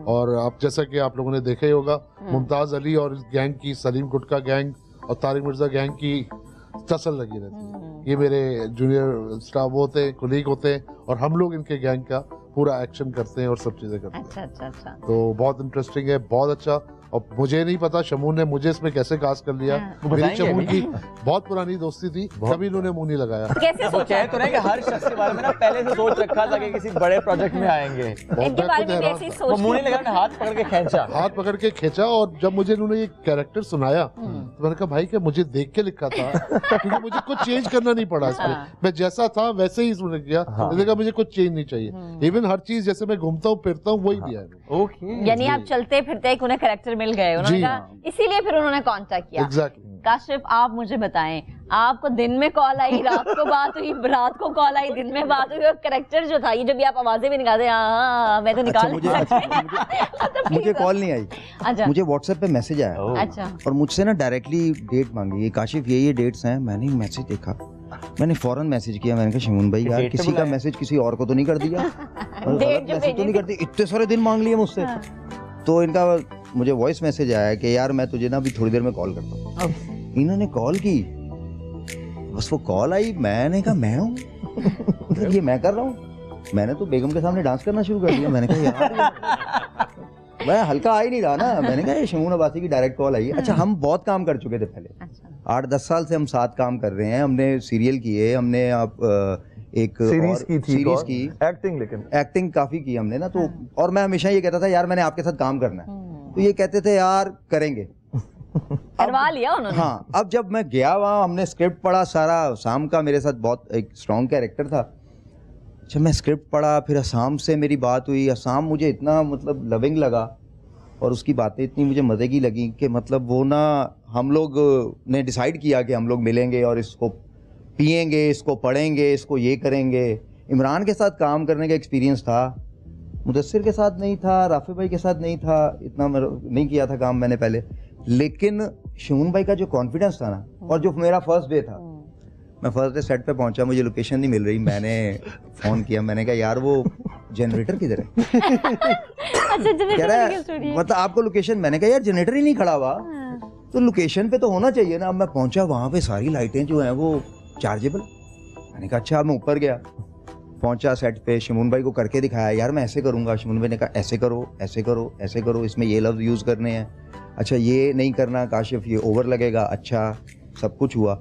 और आप जैसा कि आप लोगों ने देखा ही होगा, मुमताज अली और इस गैंग की, सलीम गुटका गैंग और तारिक मिर्जा गैंग की टसल लगी रहती है। ये मेरे जूनियर स्टाफ होते हैं, कोलीग होते हैं, और हम लोग इनके गैंग का पूरा एक्शन करते हैं और सब चीजें करते हैं। अच्छा। तो बहुत इंटरेस्टिंग है, बहुत अच्छा। और मुझे नहीं पता शमून ने मुझे इसमें कैसे कास्ट कर लिया। मेरी शमून की बहुत पुरानी दोस्ती थी, कभी इन्होंने मुंह नहीं लगाया। कैसे सोचा? तो नहीं कि हर शख्स के बारे में ना पहले से सोच रखा था कि किसी बड़े प्रोजेक्ट में आएंगे, इनके बारे में ऐसी सोच, वो मुंह नहीं लगाया, हाथ पकड़ के खींचा। और जब मुझे इन्होंने ये कैरेक्टर सुनाया तो मैंने कहा भाई कि मुझे देख के लिखा था, क्योंकि मुझे कुछ चेंज करना नहीं पड़ा इसमें, मैं जैसा था वैसे ही इसमें किया। मैंने कहा मुझे कुछ चेंज नहीं चाहिए, इवन हर चीज जैसे मैं घूमता हूँ फिरता हूँ वही दिया है। यानी आप चलते फिरते एक उन्हें कैरेक्टर मिल गए, उन्होंने कहा, इसीलिए फिर उन्होंने कांटेक्ट किया। एग्जैक्टली। काशिफ, आप मुझे बताएं, आपको दिन में कॉल आई, रात को बात हुई, रात को कॉल आई, दिन में बात हुई, और कैरेक्टर जो था, ये जब भी आप आवाजें भी निकालते, हाँ मैं तो निकाल मुझे कॉल नहीं आई। अच्छा, मुझे व्हाट्सएप पे मैसेज आया। अच्छा, और मुझसे ना डायरेक्टली डेट मांगी, काशिफ ये डेट्स हैं। मैंने मैसेज देखा, मैंने फौरन मैसेज किया, मैंने कहा शमून भाई यार किसी का मैसेज किसी और को तो नहीं कर दिया, मैसेज तो नहीं करती, इतने सारे दिन मांग लिए मुझसे। तो इनका मुझे वॉइस मैसेज आया कि यार मैं तुझे ना अभी थोड़ी देर में कॉल करता हूँ। इन्होंने कॉल की, बस वो कॉल आई, मैंने कहा मैं हूँ, ये मैं कर रहा हूँ। मैंने तो बेगम के सामने डांस करना शुरू कर दिया। मैंने कहा यार मैं हल्का आ ही नहीं रहा ना। मैंने कहा ये शमून अब्बासी की डायरेक्ट कॉल आई। अच्छा, हम बहुत काम कर चुके थे पहले, 8-10 साल से हम साथ काम कर रहे हैं। हमने सीरियल किए, हमने आप एक सीरीज की एक्टिंग, लेकिन एक्टिंग काफी की हमने ना। तो और मैं हमेशा ये कहता था यार मैंने आपके साथ काम करना है, तो ये कहते थे यार करेंगे, करवा लिया उन्होंने। हाँ, अब जब मैं गया वहाँ, हमने स्क्रिप्ट पढ़ा सारा। शाम का मेरे साथ बहुत एक स्ट्रॉन्ग कैरेक्टर था। जब मैं स्क्रिप्ट पढ़ा, फिर असाम से मेरी बात हुई। असाम मुझे इतना मतलब लविंग लगा, और उसकी बातें इतनी मुझे मज़े की लगी कि मतलब वो ना, हम लोग ने डिसाइड किया कि हम लोग मिलेंगे और इसको पिएंगे, इसको पढ़ेंगे, इसको ये करेंगे। इमरान के साथ काम करने का एक्सपीरियंस था, मुदस्सिर के साथ नहीं था, राफे भाई के साथ नहीं था, इतना नहीं किया था काम मैंने पहले। लेकिन शमून भाई का जो कॉन्फिडेंस था ना, और जो मेरा फर्स्ट डे था, मैं फर्स्ट डे सेट पे पहुंचा, मुझे लोकेशन नहीं मिल रही। मैंने फ़ोन किया, मैंने कहा यार वो जनरेटर किधर है? कह रहा है मतलब आपको लोकेशन, मैंने कहा यार जनरेटर ही नहीं खड़ा हुआ, तो लोकेशन पे तो होना चाहिए ना। अब मैं पहुंचा, वहाँ पे सारी लाइटें जो हैं वो चार्जेबल। मैंने कहा अच्छा, मैं ऊपर गया, पहुंचा सेट पे, शमून भाई को करके दिखाया, यार मैं ऐसे करूँगा। शमून भाई ने कहा ऐसे करो, ऐसे करो, ऐसे करो, इसमें ये लफ्ज़ यूज़ करने हैं, अच्छा ये नहीं करना काशिफ, ये ओवर लगेगा। अच्छा, सब कुछ हुआ।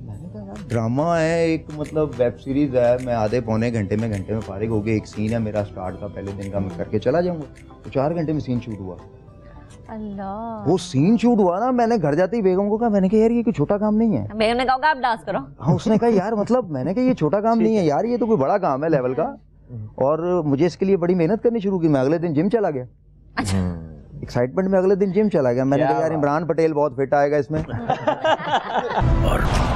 मैंने कहा यार ड्रामा है एक, मतलब वेब सीरीज़ है, मैं आधे पौने घंटे में फारिग हो गया। एक सीन है मेरा स्टार्ट का, पहले दिन का, मैं करके चला जाऊँगा। तो 4 घंटे में सीन शूट हुआ। अल्लाह। वो सीन शूट हुआ ना, मैंने घर जाते ही बेगम को कहा, मैंने कहा यार ये कोई छोटा काम नहीं है। बेगम ने कहा आप डांस करो। हाँ, उसने कहा यार मतलब, मैंने कहा ये छोटा काम नहीं है यार, ये तो कोई बड़ा काम है लेवल का, और मुझे इसके लिए बड़ी मेहनत करनी शुरू की। मैं अगले दिन जिम चला गया, एक्साइटमेंट में अगले दिन जिम चला गया। मैंने कहा यार इमरान पटेल बहुत फिट आएगा इसमें।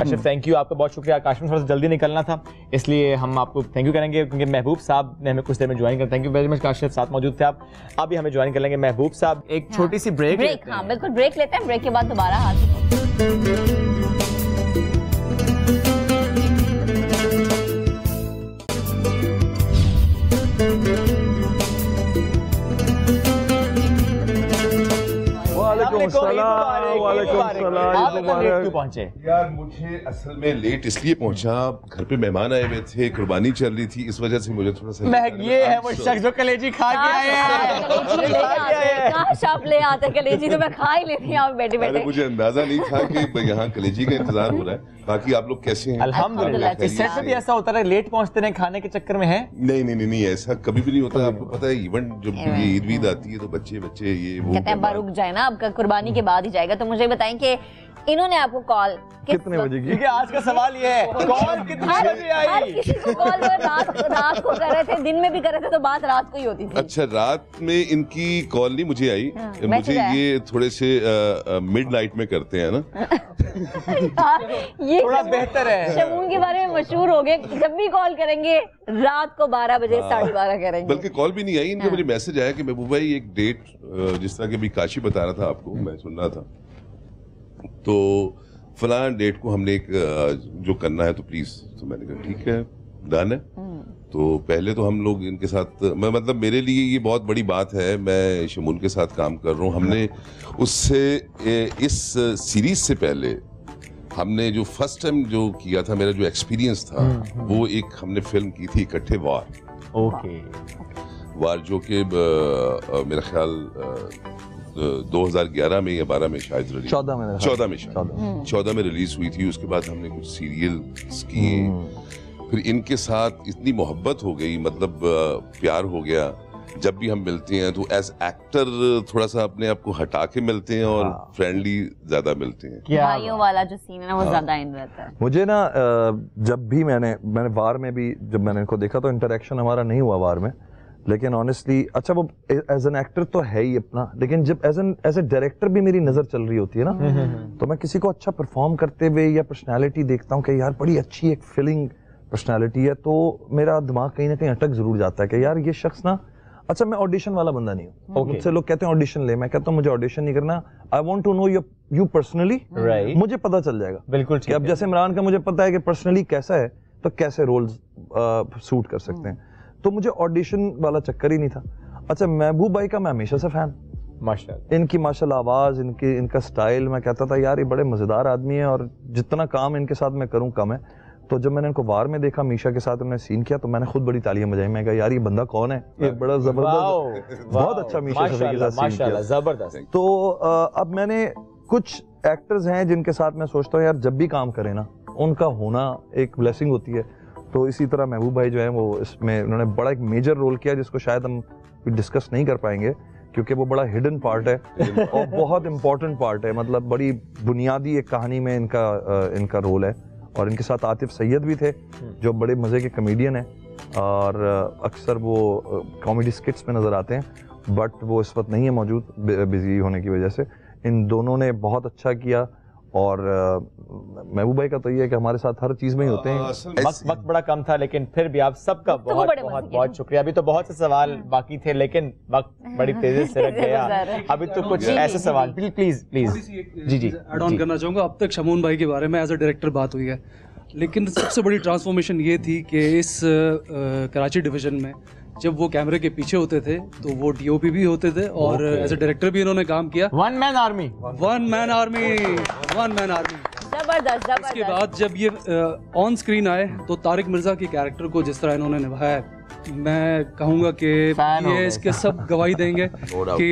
काशिफ थैंक यू, आपका बहुत शुक्रिया। काशिफ थोड़ा सा जल्दी निकलना था, इसलिए हम आपको थैंक यू करेंगे, क्योंकि महबूब साहब ने हमें कुछ देर में ज्वाइन कर। Thank you very much Kashif, साथ मौजूद थे आप। अभी हमें ज्वाइन कर लेंगे महबूब साहब। एक छोटी सी ब्रेक। हाँ बिल्कुल, ब्रेक लेते हैं, ब्रेक के बाद दोबारा हाजिर। पहुंचे यार, मुझे असल में लेट इसलिए पहुंचा, घर पे मेहमान आए हुए थे, कुर्बानी चल रही थी, इस वजह से मुझे थोड़ा सा ये है वो शख्स जो कलेजी खा के आए हैं। काश आप ले आते कलेजी, तो मैं खा ही लेती आप बैठे बैठे। मुझे अंदाजा नहीं था कि यहाँ कलेजी का इंतजार हो रहा है। बाकी आप लोग कैसे हैं? अल्हम्दुलिल्लाह। इस सेट पे भी ऐसा होता है लेट पहुंचते हैं खाने के चक्कर में है? नहीं, ऐसा कभी भी नहीं होता। आपको पता है इवेंट जब ये ईद आती है तो बच्चे ये वो कहते हैं रुक जाए ना, आपका कुर्बानी के बाद ही जाएगा। तो मुझे बताएं कि इन्होंने आपको कॉल कितने बजे की? क्योंकि आज का सवाल ये है, कॉल कितने बजे आई? हर किसी को कॉल रात को कर रहे थे, दिन में भी कर रहे थे, तो बात रात को ही होती थी। अच्छा, रात में इनकी कॉल नहीं मुझे आई। मुझे ये थोड़े से मिडनाइट में करते हैं ना। ये थोड़ा बेहतर है। शमून के बारे में मशहूर हो गए, जब भी कॉल करेंगे रात को 12 बजे 12:30 करेंगे। बल्कि कॉल भी नहीं आई इनका, मुझे मैसेज आया कि महबूब भाई एक डेट, जिस तरह के अभी काशी बता रहा था आपको, मैं सुन रहा था, तो फलां डेट को हमने एक जो करना है तो प्लीज। तो मैंने कहा ठीक है, डन है। तो पहले तो हम लोग इनके साथ, मैं मतलब मेरे लिए ये बहुत बड़ी बात है, मैं शमून के साथ काम कर रहा हूँ। हमने उससे इस सीरीज से पहले हमने जो फर्स्ट टाइम जो किया था, मेरा जो एक्सपीरियंस था, वो एक हमने फिल्म की थी इकट्ठे, वार, जो कि मेरा ख्याल 2011 में या 12 में शायद रिलीज, 14 में रिलीज हुई थी। उसके बाद हमने कुछ सीरियल्स किए, फिर इनके साथ इतनी मोहब्बत हो गई, मतलब प्यार हो गया। जब भी हम मिलते हैं तो एज एक्टर थोड़ा सा अपने आप को हटा के मिलते हैं और फ्रेंडली ज्यादा मिलते हैं। भाइयों वाला जो सीन है ना, वो ज्यादा इन रहता है। मुझे ना जब भी मैंने वार में भी जब मैंने इनको देखा तो इंटरेक्शन हमारा नहीं हुआ वार में, लेकिन ऑनेस्टली अच्छा वो एज एन एक्टर तो है ही अपना, लेकिन जब एज ए डायरेक्टर भी मेरी नजर चल रही होती है ना, तो मैं किसी को अच्छा परफॉर्म करते हुए या पर्सनैलिटी देखता हूँ कि यार बड़ी अच्छी एक फीलिंग पर्सनैलिटी है, तो मेरा दिमाग कहीं ना कहीं अटक जरूर जाता है कि यार ये शख्स ना, अच्छा मैं ऑडिशन वाला बंदा नहीं हूँ। मुझसे लोग कहते हैं ऑडिशन ले, मैं कहता हूँ मुझे ऑडिशन नहीं करना, I want to know you personally, मुझे पता चल जाएगा। बिल्कुल ठीक। अब जैसे इमरान का मुझे पता है कि पर्सनली कैसा है, तो कैसे रोल्स सूट कर सकते हैं, तो मुझे ऑडिशन वाला चक्कर ही नहीं था। अच्छा, महबूब भाई का मैं हमेशा से फैन, माशाल्लाह, इनकी माशाल्लाह आवाज, इनका स्टाइल, मैं कहता था यार ये बड़े मजेदार आदमी है और जितना काम इनके साथ मैं करूं कम है। तो जब मैंने इनको वार में देखा, मीशा के साथ उन्होंने सीन किया, तो मैंने खुद बड़ी तालियां बजाई। मैं कहा यार ये बंदा कौन है, ये बड़ा जबरदस्त, बहुत अच्छा मीशा के साथ सीन किया, जबरदस्त। तो अब मैंने कुछ एक्टर्स हैं जिनके साथ मैं सोचता हूँ यार जब भी काम करें ना, उनका होना एक ब्लेसिंग होती है। तो इसी तरह महबूब भाई जो है वो इसमें उन्होंने बड़ा एक मेजर रोल किया, जिसको शायद हम डिस्कस नहीं कर पाएंगे क्योंकि वो बड़ा हिडन पार्ट है और बहुत इंपॉर्टेंट पार्ट है, मतलब बड़ी बुनियादी एक कहानी में इनका रोल है। और इनके साथ आतिफ सैयद भी थे जो बड़े मज़े के कमेडियन हैं और अक्सर वो कॉमेडी स्किट्स में नज़र आते हैं, बट वो इस वक्त नहीं है मौजूद बिजी होने की वजह से। इन दोनों ने बहुत अच्छा किया और महबूब भाई का तो ये है कि हमारे साथ हर चीज में ही होते हैं। वक्त बड़ा कम था, लेकिन फिर भी आप सबका बहुत शुक्रिया। अभी तो बहुत से सवाल बाकी थे, लेकिन वक्त बड़ी तेजी से रख गया। अभी तो कुछ ऐसे सवाल प्लीज जी ऐड ऑन करना चाहूँगा। अब तक शमून भाई के बारे में एज अ डायरेक्टर बात हुई है, लेकिन सबसे बड़ी ट्रांसफॉर्मेशन ये थी कि इस कराची डिवीजन में जब वो कैमरे के पीछे होते थे तो वो डीओपी भी होते थे और एज अ डायरेक्टर भी इन्होंने काम किया। One man army. जबरदस्त। उसके बाद जब ये ऑन स्क्रीन आए तो तारिक मिर्जा के कैरेक्टर को जिस तरह इन्होंने निभाया, मैं कहूँगा कि ये इसके सब गवाही देंगे कि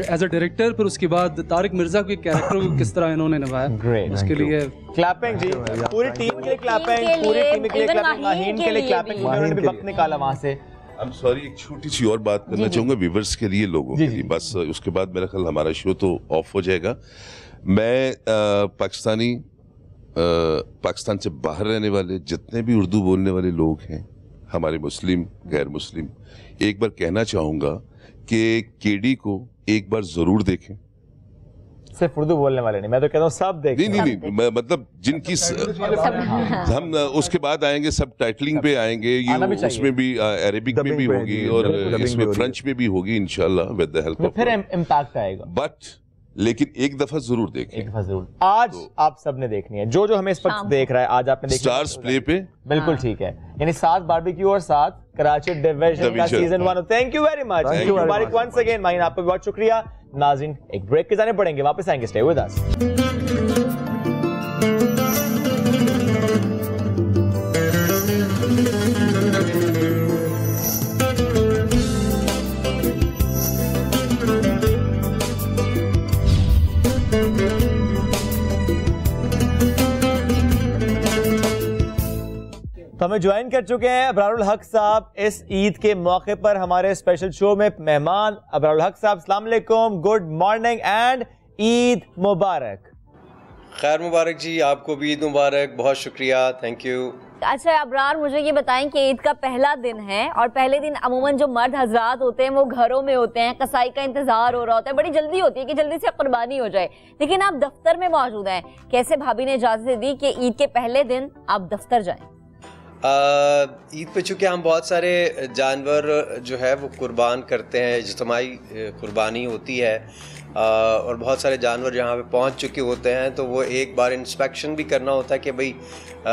एज अ डायरेक्टर, फिर उसके बाद तारिक मिर्जा के कैरेक्टर को किस तरह इन्होंने निभाया, उसके लिए क्लैपिंग जी, पूरी टीम के लिए क्लैपिंग, पूरी टीम के लिए क्लैपिंग, माहीन के लिए क्लैपिंग, उन्होंने भी वक्त निकाला वहाँ से। I'm sorry, एक छोटी सी और बात करना चाहूँगा व्यूवर्स के लिए, लोगों के लिए, बस उसके बाद मेरा ख्याल हमारा शो तो ऑफ हो जाएगा। मैं पाकिस्तान से बाहर रहने वाले जितने भी उर्दू बोलने वाले लोग हैं, हमारे मुस्लिम गैर मुस्लिम, एक बार कहना चाहूँगा कि केडी को एक बार ज़रूर देखें। सिर्फ उर्दू बोलने वाले नहीं, मैं तो कहता हूँ सब देखें। नहीं, मतलब जिनकी हम उसके बाद आएंगे, सब टाइटलिंग पे आएंगे, ये उसमें भी अरेबिक में भी होगी और इसमें फ्रेंच में भी होगी इंशाल्लाह विद द हेल्प ऑफ, फिर इम्पैक्ट आएगा। बट लेकिन एक दफा जरूर देखें, एक दफा जरूर। आज आप सबने देखनी है, जो हमें इस वक्त देख रहा है, आज आपने देखी स्टार्स प्ले पे। बिल्कुल ठीक है, यानी 7 बारबेक्यू और 7 कराची डिवीजन का season 1। Thank you very much, मुबारक वंस अगेन माइन, आपका बहुत शुक्रिया। नाज़रीन, एक ब्रेक के जाने पड़ेंगे, वापस आएंगे, स्टे विद अस। तो हमें ज्वाइन कर चुके हैं अबरारुल हक साहब इस ईद के मौके पर हमारे स्पेशल शो में मेहमान। अबरारुल हक साहब, अस्सलाम वालेकुम, गुड मॉर्निंग एंड ईद मुबारक। खैर मुबारक जी, आपको भी ईद मुबारक, बहुत शुक्रिया, थैंक यू। अच्छा अबरार, मुझे ये बताएं कि ईद का पहला दिन है और पहले दिन अमूमन जो मर्द हजरात होते हैं वो घरों में होते हैं, कसाई का इंतजार हो रहा होता है, बड़ी जल्दी होती है कि जल्दी से कुर्बानी हो जाए, लेकिन आप दफ्तर में मौजूद हैं। कैसे भाभी ने इजाजत दी कि ईद के पहले दिन आप दफ्तर जाएं? ईद पे चूँकि हम बहुत सारे जानवर जो है वो कुर्बान करते हैं, इज्तिमाई कुर्बानी होती है और बहुत सारे जानवर यहाँ पे पहुँच चुके होते हैं, तो वो एक बार इंस्पेक्शन भी करना होता है कि भाई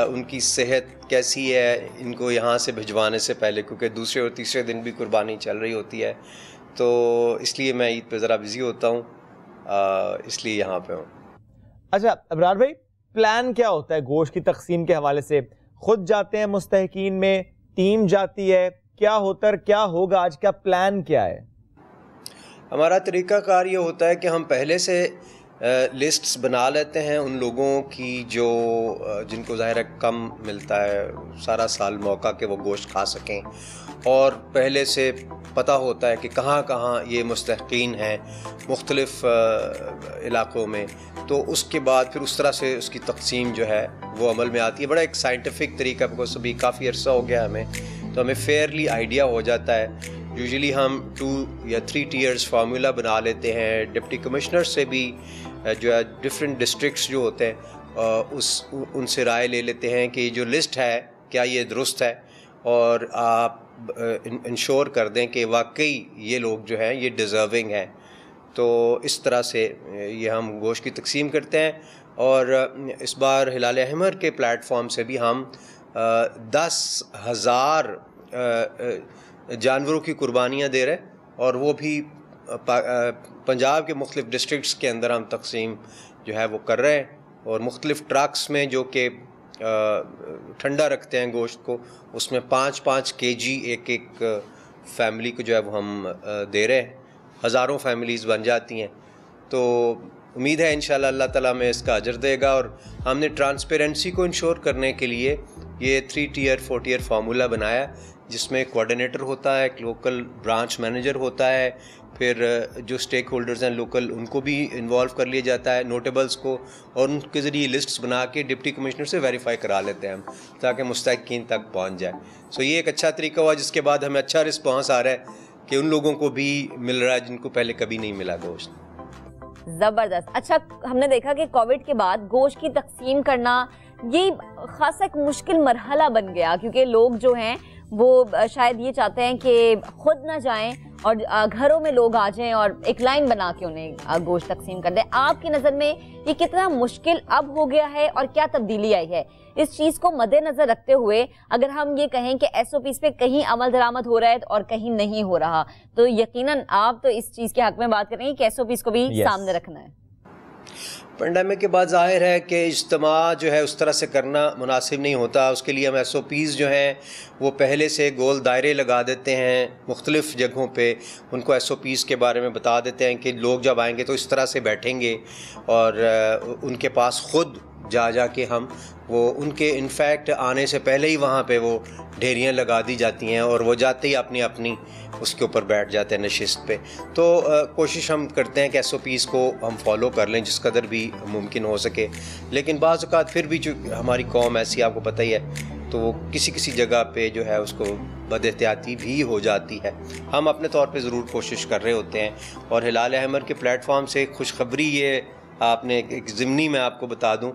उनकी सेहत कैसी है इनको यहाँ से भिजवाने से पहले, क्योंकि दूसरे और तीसरे दिन भी कुर्बानी चल रही होती है, तो इसलिए मैं ईद पे ज़रा बिज़ी होता हूँ, इसलिए यहाँ पे हूँ। अच्छा अबरार भाई, प्लान क्या होता है गोश्त की तकसीम के हवाले से? खुद जाते हैं मुस्तहकीन में, टीम जाती है, क्या होता है, क्या होगा, आज का प्लान क्या है? हमारा तरीक़ाकार ये होता है कि हम पहले से लिस्ट्स बना लेते हैं उन लोगों की जो जिनको ज़ाहिर है कम मिलता है सारा साल मौका कि वो गोश्त खा सकें, और पहले से पता होता है कि कहाँ कहाँ ये मुस्तहकीन हैं मुख्तलिफ़ इलाक़ों में, तो उसके बाद फिर उस तरह से उसकी तक़सीम जो है वो अमल में आती है। बड़ा एक साइंटिफिक तरीका, बिकॉज अभी काफ़ी अरसा हो गया हमें, तो हमें फेयरली आइडिया हो जाता है। यूजुअली हम 2 या 3 टीयर्स फार्मूला बना लेते हैं, डिप्टी कमिश्नर से भी जो है डिफरेंट डिस्ट्रिक्ट्स जो होते हैं उनसे राय ले लेते हैं कि जो लिस्ट है क्या ये दुरुस्त है, और आप इंश्योर कर दें कि वाकई ये लोग जो हैं ये डिज़र्विंग हैं। तो इस तरह से ये हम गोश्त की तकसीम करते हैं, और इस बार हिलाल अहमर के प्लेटफॉर्म से भी हम 10,000 जानवरों की कुर्बानियाँ दे रहे हैं, और वो भी पंजाब के मुख्तलिफ डिस्ट्रिक्ट्स के अंदर हम तकसीम जो है वो कर रहे हैं, और मुख्तलिफ ट्रक्स में जो कि ठंडा रखते हैं गोश्त को, उसमें 5-5 kg एक फैमिली को जो है वो हम दे रहे हैं। हज़ारों फैमिलीज़ बन जाती हैं, तो उम्मीद है इंशाल्लाह अल्लाह ताला में इसका अजर देगा। और हमने ट्रांसपेरेंसी को इंश्योर करने के लिए ये 3 टियर 4 टियर फार्मूला बनाया, जिसमें कोऑर्डिनेटर होता है, एक लोकल ब्रांच मैनेजर होता है, फिर जो स्टेक होल्डर्स हैं लोकल उनको भी इन्वॉल्व कर लिया जाता है, नोटेबल्स को, और उनके ज़रिए लिस्ट्स बना के डिप्टी कमिश्नर से वेरीफाई करा लेते हैं हम, ताकि मुस्तहक़ीन तक पहुंच जाए। सो ये एक अच्छा तरीका हुआ, जिसके बाद हमें अच्छा रिस्पॉन्स आ रहा है कि उन लोगों को भी मिल रहा है जिनको पहले कभी नहीं मिला गोश्त। ज़बरदस्त। अच्छा, हमने देखा कि कोविड के बाद गोश्त की तकसीम करना ये खासा एक मुश्किल मरहला बन गया, क्योंकि लोग जो हैं वो शायद ये चाहते हैं कि खुद ना जाएं और घरों में लोग आ जाएं और एक लाइन बना के उन्हें गोश्त तकसीम कर दें। आपकी नज़र में ये कितना मुश्किल अब हो गया है और क्या तब्दीली आई है? इस चीज़ को मद्देनज़र रखते हुए अगर हम ये कहें कि SOPs पे कहीं अमल दरामद हो रहा है और कहीं नहीं हो रहा, तो यकीनन आप तो इस चीज़ के हक में बात करेंगे कि SOPs को भी सामने रखना है। पेंडेमिक के बाद ज़ाहिर है कि इज्तिमा जो है उस तरह से करना मुनासिब नहीं होता। उसके लिए हम SOPs जो हैं वो पहले से गोल दायरे लगा देते हैं मुख्तलिफ़ जगहों पे, उनको SOPs के बारे में बता देते हैं कि लोग जब आएंगे तो इस तरह से बैठेंगे और उनके पास ख़ुद जा के हम वो उनके इनफैक्ट आने से पहले ही वहाँ पे वो ढेरियाँ लगा दी जाती हैं और वो जाते ही अपनी अपनी उसके ऊपर बैठ जाते हैं नशिस्त पे। तो कोशिश हम करते हैं कि SOPs को हम फॉलो कर लें जिस कदर भी मुमकिन हो सके, लेकिन बाज़ औक़ात फिर भी जो हमारी कौम ऐसी आपको पता ही है, तो वो किसी जगह पे जो है उसको बदएहतियाती भी हो जाती है। हम अपने तौर पे ज़रूर कोशिश कर रहे होते हैं। और हिलाल अहमर के प्लेटफॉर्म से खुशखबरी ये आपने एक ज़िमनी में आपको बता दूं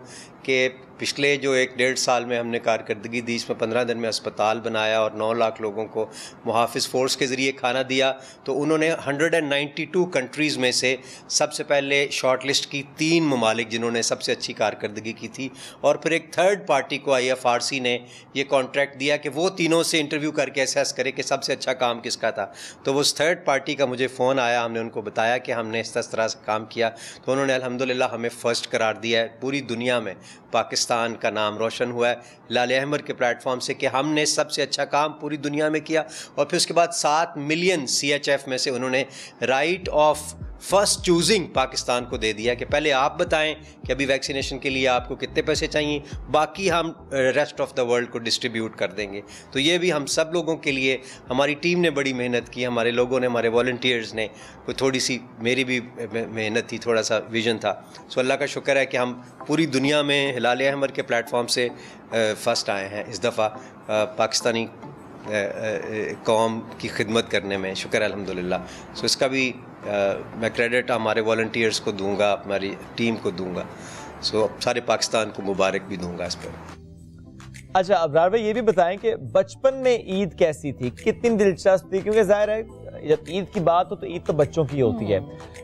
कि पिछले जो 1-1.5 साल में हमने कारकर्दगी दी, इसमें 15 दिन में अस्पताल बनाया और 9 लाख लोगों को मुहाफ़िज़ फ़ोर्स के ज़रिए खाना दिया। तो उन्होंने 192 कंट्रीज़ में से सबसे पहले शॉर्ट लिस्ट की 3 ममालिक जिन्होंने सबसे अच्छी कारकर्दगी की थी, और फिर एक थर्ड पार्टी को IFRC ने ये कॉन्ट्रैक्ट दिया कि वो तीनों से इंटरव्यू करके असेस करे कि सबसे अच्छा काम किसका था। तो उस थर्ड पार्टी का मुझे फ़ोन आया, हमने उनको बताया कि हमने इस तरह से काम किया, तो उन्होंने अल्हम्दुलिल्लाह हमें फ़र्स्ट करार दिया है। पूरी दुनिया में पाकिस्तान का नाम रोशन हुआ है हिलाल अहमर के प्लेटफॉर्म से कि हमने सबसे अच्छा काम पूरी दुनिया में किया। और फिर उसके बाद 7 मिलियन CHF में से उन्होंने right of first choosing Pakistan को दे दिया कि पहले आप बताएं कि अभी वैक्सीनेशन के लिए आपको कितने पैसे चाहिए, बाकी हम रेस्ट ऑफ द वर्ल्ड को डिस्ट्रीब्यूट कर देंगे। तो ये भी हम सब लोगों के लिए हमारी टीम ने बड़ी मेहनत की, हमारे लोगों ने, हमारे वॉलंटियर्स ने, कोई थोड़ी सी मेरी भी मेहनत थी, थोड़ा सा विजन था। सो अल्लाह का शुक्र है कि हम पूरी दुनिया में हिलाल अहमर के प्लेटफॉर्म से फ़र्स्ट आए हैं इस दफ़ा पाकिस्तानी कौम की खिदमत करने में। शुक्र है अल्हम्दुलिल्लाह। सो इसका भी मैं क्रेडिट हमारे वॉलंटियर्स को दूंगा, हमारी टीम को दूंगा। सो सारे पाकिस्तान को मुबारक भी दूंगा इस पर। अच्छा अबरार भाई, ये भी बताएं कि बचपन में ईद कैसी थी, कितनी दिलचस्प थी? क्योंकि जाहिर है जब ईद की बात हो तो ईद तो बच्चों की होती है।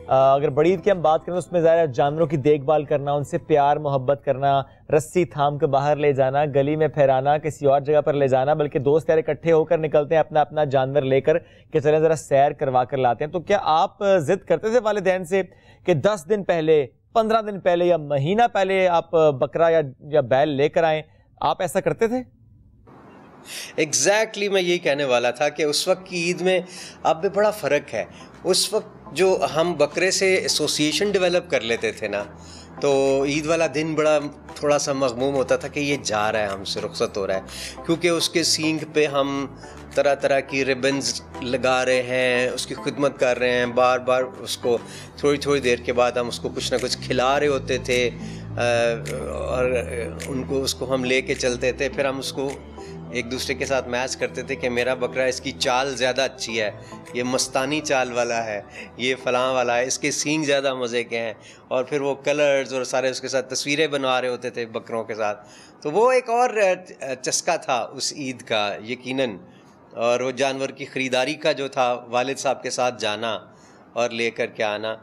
अगर बड़ी ईद की हम बात करें तो उसमें ज़ाहिर है जानवरों की देखभाल करना, उनसे प्यार मोहब्बत करना, रस्सी थाम के बाहर ले जाना, गली में फहराना, किसी और जगह पर ले जाना, बल्कि दोस्त यार इकट्ठे होकर निकलते हैं अपना अपना जानवर लेकर कि चलें ज़रा सैर करवा कर लाते हैं। तो क्या आप जिद करते थे वालिदैन से कि 10 दिन पहले, 15 दिन पहले या महीना पहले आप बकरा या बैल लेकर आएँ? आप ऐसा करते थे? एग्जैक्टली मैं यही कहने वाला था कि उस वक्त की ईद में अब भी बड़ा फ़र्क है। उस वक्त जो हम बकरे से एसोसिएशन डेवलप कर लेते थे ना, तो ईद वाला दिन बड़ा थोड़ा सा मग़मूम होता था कि ये जा रहा है, हमसे रुखसत हो रहा है, क्योंकि उसके सींग पे हम तरह तरह की रिबन्स लगा रहे हैं, उसकी खिदमत कर रहे हैं, बार बार उसको थोड़ी थोड़ी देर के बाद हम उसको कुछ ना कुछ खिला रहे होते थे और उसको हम लेके चलते थे। फिर हम उसको एक दूसरे के साथ मैच करते थे कि मेरा बकरा, इसकी चाल ज़्यादा अच्छी है, ये मस्तानी चाल वाला है, ये फ़लाँ वाला है, इसके सींग ज़्यादा मज़े के हैं। और फिर वो कलर्स और सारे उसके साथ तस्वीरें बनवा रहे होते थे बकरों के साथ। तो वो एक और चस्का था उस ईद का यकीनन। और वो जानवर की ख़रीदारी का जो था, वालिद साहब के साथ जाना और ले कर के आना,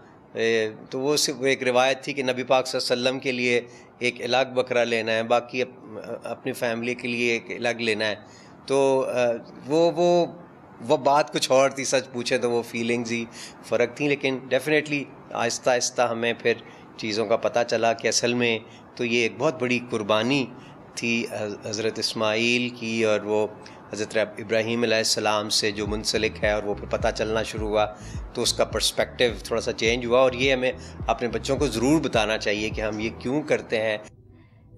तो वो सिर्फ एक रिवायत थी कि नबी पाक सल्लल्लाहु अलैहि वसल्लम के लिए एक अलग बकरा लेना है, बाकी अपनी फैमिली के लिए एक अलग लेना है। तो वो बात कुछ और थी, सच पूछे तो वो फीलिंग्स ही फ़र्क थी। लेकिन डेफिनेटली आहिस्ता आहिस्ता हमें फिर चीज़ों का पता चला कि असल में तो ये एक बहुत बड़ी कुर्बानी थी हज़रत इस्माईल की, और वो हज़रत इब्राहीम अलैहिस्सलाम से जो मुंसलिक है, और वो फिर पता चलना शुरू हुआ तो उसका पर्सपेक्टिव थोड़ा सा चेंज हुआ। और ये हमें अपने बच्चों को ज़रूर बताना चाहिए कि हम ये क्यों करते हैं।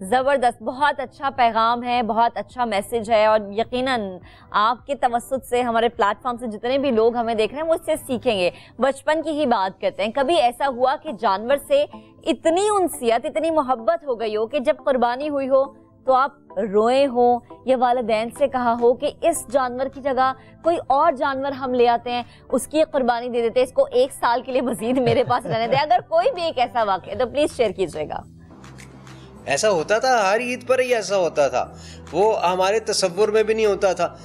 ज़बरदस्त, बहुत अच्छा पैगाम है, बहुत अच्छा मैसेज है, और यकीनन आपके तवस्सुत से हमारे प्लेटफॉर्म से जितने भी लोग हमें देख रहे हैं वो इससे सीखेंगे। बचपन की ही बात करते हैं, कभी ऐसा हुआ कि जानवर से इतनी उनसियत, इतनी मोहब्बत हो गई हो कि जब कुर्बानी हुई हो तो आप रोए हो, या वालिदैन से कहा हो कि इस जानवर की जगह कोई और जानवर हम ले आते हैं, उसकी कुर्बानी दे देते हैं, इसको 1 साल के लिए मजीद मेरे पास रहने दें? अगर कोई भी एक ऐसा वाक़या तो प्लीज़ शेयर कीजिएगा। ऐसा होता था, हर ईद पर ही ऐसा होता था, वो हमारे तसव्वुर में भी नहीं होता था।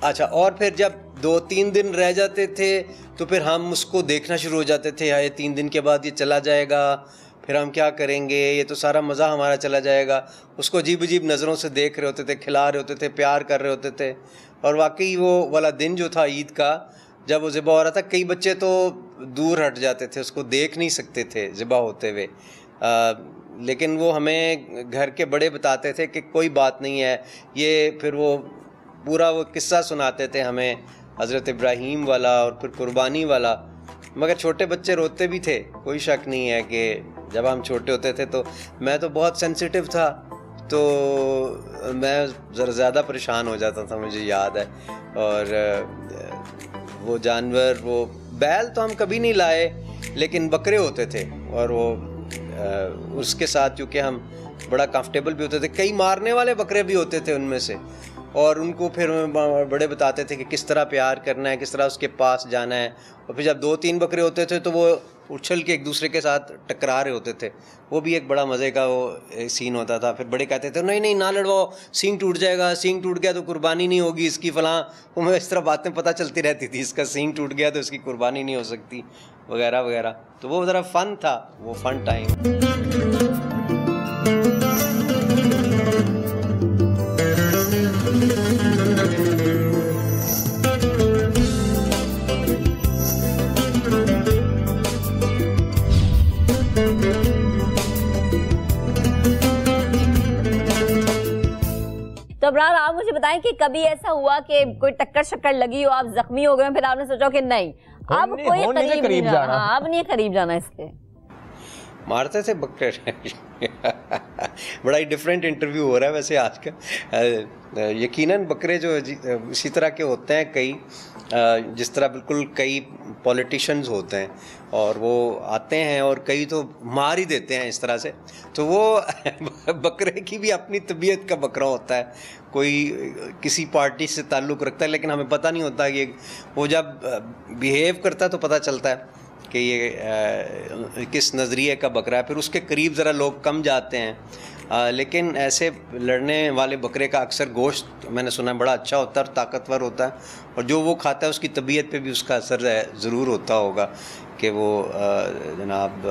अच्छा, और फिर जब 2-3 दिन रह जाते थे तो फिर हम उसको देखना शुरू हो जाते थे, हाय 3 दिन के बाद ये चला जाएगा, फिर हम क्या करेंगे, ये तो सारा मज़ा हमारा चला जाएगा। उसको अजीब अजीब नज़रों से देख रहे होते थे, खिला रहे होते थे, प्यार कर रहे होते थे। और वाकई वो वाला दिन जो था ईद का, जब वो ज़िबा हो रहा था, कई बच्चे तो दूर हट जाते थे, उसको देख नहीं सकते थे ज़िबा होते हुए। लेकिन वो हमें घर के बड़े बताते थे कि कोई बात नहीं है ये, फिर वो पूरा वो किस्सा सुनाते थे हमें हज़रत इब्राहीम वाला और फिर कुर्बानी वाला। मगर छोटे बच्चे रोते भी थे, कोई शक नहीं है कि जब हम छोटे होते थे तो मैं तो बहुत सेंसिटिव था, तो मैं ज़रा ज़्यादा परेशान हो जाता था, मुझे याद है। और वो जानवर, वो बैल तो हम कभी नहीं लाए, लेकिन बकरे होते थे और वो उसके साथ चूँकि हम बड़ा कंफर्टेबल भी होते थे। कई मारने वाले बकरे भी होते थे उनमें से, और उनको फिर बड़े बताते थे कि किस तरह प्यार करना है, किस तरह उसके पास जाना है। और फिर जब 2-3 बकरे होते थे तो वो उछल के एक दूसरे के साथ टकरा रहे होते थे, वो भी एक बड़ा मज़े का वो सीन होता था। फिर बड़े कहते थे नहीं नहीं ना लड़वाओ, सींग टूट जाएगा, सींग टूट गया तो कुर्बानी नहीं होगी इसकी, फलां। वो मैं इस तरह बातें पता चलती रहती थी, इसका सींग टूट गया तो इसकी कुर्बानी नहीं हो सकती, वगैरह वगैरह। तो वो ज़रा फ़न था, वो फ़न टाइम। तो अबरार, आप मुझे बताएं कि कभी ऐसा हुआ कि कोई टक्कर शक्कर लगी हो, आप जख्मी हो गए, फिर आपने सोचा कि नहीं अब कोई करीब नहीं जाना, अब नहीं करीब जाना इसके? मारते थे बकरे। बड़ा ही डिफरेंट इंटरव्यू हो रहा है वैसे आज का। यकीनन बकरे जो इसी तरह के होते हैं, कई जिस तरह बिल्कुल कई पॉलिटिशियंस होते हैं और वो आते हैं और कई तो मार ही देते हैं इस तरह से। तो वो बकरे की भी अपनी तबीयत का बकरा होता है, कोई किसी पार्टी से ताल्लुक़ रखता है, लेकिन हमें पता नहीं होता कि वो जब बिहेव करता है तो पता चलता है कि ये किस नज़रिए का बकरा है। फिर उसके करीब ज़रा लोग कम जाते हैं, लेकिन ऐसे लड़ने वाले बकरे का अक्सर गोश्त मैंने सुना बड़ा अच्छा होता है और ताकतवर होता है, और जो वो खाता है उसकी तबीयत पे भी उसका असर ज़रूर होता होगा कि वो जनाब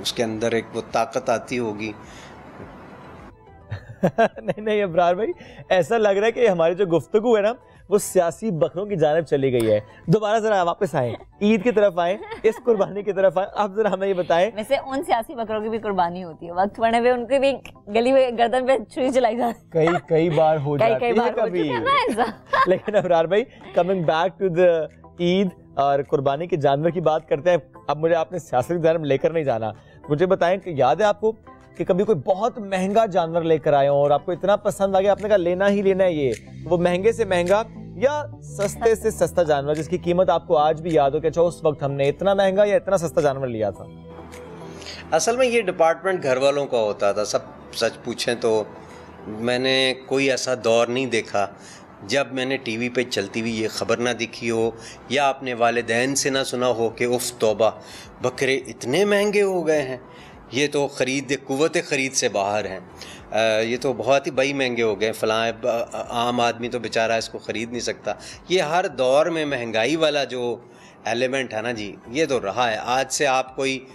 उसके अंदर एक वो ताकत आती होगी। नहीं अबरार भाई, ऐसा लग रहा है कि हमारी जो गुफ्तगू है ना वो सियासी बकरों की जानिब चली गई है। दोबारा जरा वापस आए, ईद की तरफ आए, इस कुर्बानी की तरफ आए। आप जरा हमें ये बताएं। वैसे उन सियासी बकरों की भी कुर्बानी होती है, वक्त पड़ने पे उनकी भी गली में गर्दन पे छुरी चलाई जाती है। कई बार हो जाती है कभी। लेकिन अबरार भाई, coming back to the Eid और कुर्बानी के जानवर की बात करते हैं। अब मुझे आपने सियासत की जानब लेकर नहीं जाना, मुझे बताएं कि याद है आपको कि कभी कोई बहुत महंगा जानवर लेकर आए हो और आपको इतना पसंद आ गया, आपने कहा लेना ही लेना है ये, वो महंगे से महंगा या सस्ते से सस्ता जानवर जिसकी कीमत आपको आज भी याद हो कि अच्छा उस वक्त हमने इतना महंगा या इतना सस्ता जानवर लिया था? असल में ये डिपार्टमेंट घर वालों का होता था। सब सच पूछें तो मैंने कोई ऐसा दौर नहीं देखा जब मैंने टीवी पे चलती हुई ये ख़बर ना दिखी हो या अपने वालिदैन से ना सुना हो कि उफ़ तौबा, बकरे इतने महंगे हो गए हैं, ये तो ख़रीद कुव्वत ख़रीद से बाहर हैं, ये तो बहुत ही बड़ी महंगे हो गए, फ़लाँ आम आदमी तो बेचारा इसको ख़रीद नहीं सकता। ये हर दौर में महंगाई वाला जो एलिमेंट है ना जी, ये तो रहा है। आज से आप कोई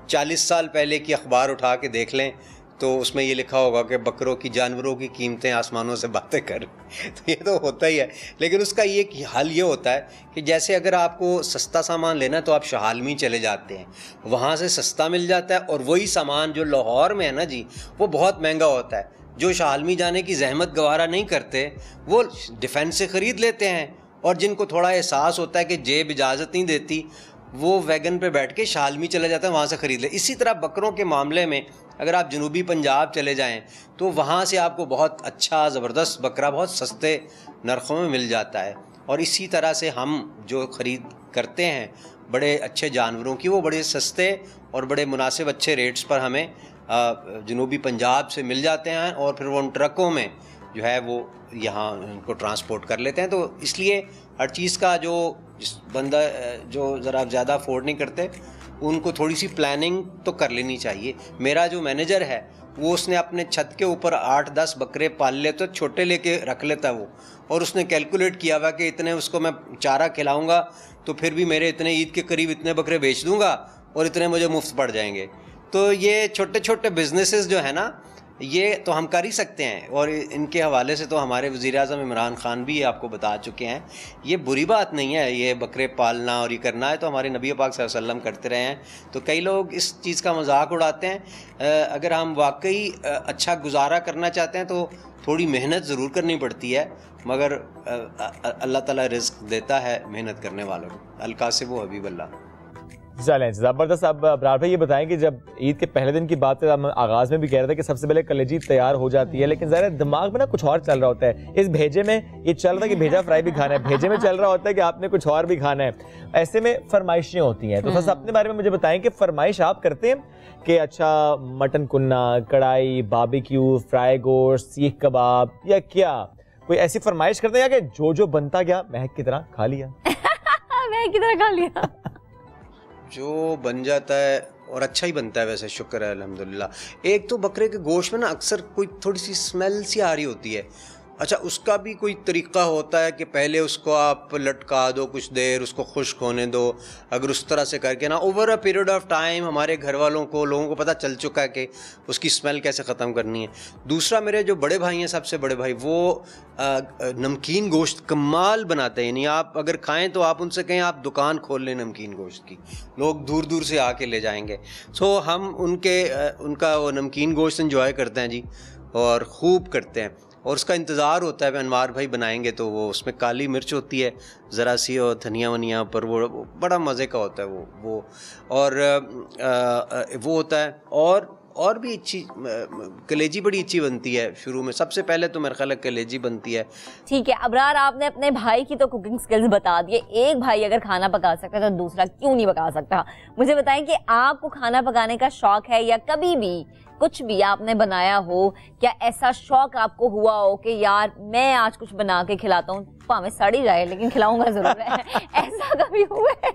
40 साल पहले की अखबार उठा के देख लें तो उसमें ये लिखा होगा कि बकरों की, जानवरों की कीमतें आसमानों से बातें कर। तो ये तो होता ही है, लेकिन उसका ये हल ये होता है कि जैसे अगर आपको सस्ता सामान लेना है तो आप शहालमी चले जाते हैं, वहाँ से सस्ता मिल जाता है, और वही सामान जो लाहौर में है ना जी, वो बहुत महंगा होता है। जो शहालमी जाने की जहमत गवारा नहीं करते वो डिफेंस से ख़रीद लेते हैं, और जिनको थोड़ा एहसास होता है कि जेब इजाज़त नहीं देती, वो वैगन पे बैठ के शालमी चले जाते हैं, वहाँ से ख़रीद ले। इसी तरह बकरों के मामले में अगर आप जनूबी पंजाब चले जाएं तो वहाँ से आपको बहुत अच्छा ज़बरदस्त बकरा बहुत सस्ते नरखों में मिल जाता है। और इसी तरह से हम जो ख़रीद करते हैं बड़े अच्छे जानवरों की, वो बड़े सस्ते और बड़े मुनासिब अच्छे रेट्स पर हमें जनूबी पंजाब से मिल जाते हैं, और फिर वो उन ट्रकों में जो है वो यहाँ उनको ट्रांसपोर्ट कर लेते हैं। तो इसलिए हर चीज़ का जो जिस बंदा जो ज़रा ज़्यादा अफोर्ड नहीं करते उनको थोड़ी सी प्लानिंग तो कर लेनी चाहिए। मेरा जो मैनेजर है वो उसने अपने छत के ऊपर 8-10 बकरे पाल ले, तो छोटे लेके रख लेता है वो, और उसने कैलकुलेट किया हुआ कि इतने उसको मैं चारा खिलाऊंगा तो फिर भी मेरे इतने ईद के करीब इतने बकरे बेच दूंगा और इतने मुझे मुफ्त पड़ जाएंगे। तो ये छोटे छोटे बिजनेसेस जो है ना, ये तो हम कर ही सकते हैं, और इनके हवाले से तो हमारे वज़ीर-ए-आज़म इमरान खान भी आपको बता चुके हैं, ये बुरी बात नहीं है, ये बकरे पालना और ये करना है तो हमारे नबी पाक सल्लल्लाहु अलैहि वसल्लम करते रहे हैं। तो कई लोग इस चीज़ का मजाक उड़ाते हैं। अगर हम वाकई अच्छा गुजारा करना चाहते हैं तो थोड़ी मेहनत ज़रूर करनी पड़ती है, मगर अल्लाह ताला रिज़्क देता है मेहनत करने वालों को। अल-कासिबु हबीबल्लाह। चलें, ज़बरदस्त। अब अब्रार भाई ये बताएं कि जब ईद के पहले दिन की बात है, हम आगाज़ में भी कह रहे थे कि सबसे पहले कलेजी तैयार हो जाती है, लेकिन ज़रा दिमाग में ना कुछ और चल रहा होता है। इस भेजे में ये चल रहा है कि भेजा फ्राई भी खाना है, भेजे में चल रहा होता है कि आपने कुछ और भी खाना है। ऐसे में फरमाइशें होती हैं, तो बस अपने बारे में मुझे बताएं कि फरमाइश आप करते हैं कि अच्छा मटन कुन्ना, कढ़ाई, बारबेक्यू, फ्राई गोश्त, सीख कबाब, या क्या कोई ऐसी फरमाइश करते हैं या कि जो बनता गया महक की तरह खा लिया? महक की तरह खा लिया। जो बन जाता है और अच्छा ही बनता है वैसे, शुक्र है अल्हम्दुलिल्लाह। एक तो बकरे के गोश्त में ना अक्सर कोई थोड़ी सी स्मेल सी आ रही होती है। अच्छा, उसका भी कोई तरीक़ा होता है कि पहले उसको आप लटका दो कुछ देर, उसको खुश्क होने दो। अगर उस तरह से करके ना over a period of time हमारे घर वालों को, लोगों को पता चल चुका है कि उसकी स्मेल कैसे ख़त्म करनी है। दूसरा, मेरे जो बड़े भाई हैं, सबसे बड़े भाई, वो नमकीन गोश्त कमाल बनाते हैं। यानी आप अगर खाएं तो आप उनसे कहें आप दुकान खोल लें नमकीन गोश्त की, लोग दूर दूर से आके ले जाएंगे। सो हम उनका वो नमकीन गोश्त इंजॉय करते हैं जी, और ख़ूब करते हैं। और उसका इंतज़ार होता है, अनवार भाई बनाएंगे तो वो उसमें काली मिर्च होती है ज़रा सी और धनिया वनिया पर, वो बड़ा मज़े का होता है वो और वो होता है। और भी अच्छी कलेजी बड़ी अच्छी बनती है शुरू में। सबसे पहले तो मेरे ख्याल है कलेजी बनती है। ठीक है अबरार, आपने अपने भाई की तो कुकिंग स्किल्स बता दिए। एक भाई अगर खाना पका सकता है तो दूसरा क्यों नहीं पका सकता? मुझे बताएं कि आपको खाना पकाने का शौक है, या कभी भी कुछ भी आपने बनाया हो? क्या ऐसा शौक आपको हुआ हो कि यार मैं आज कुछ बना के खिलाता हूँ, भावें सड़ ही जाए लेकिन खिलाऊंगा जरूर है? ऐसा कभी हुआ है?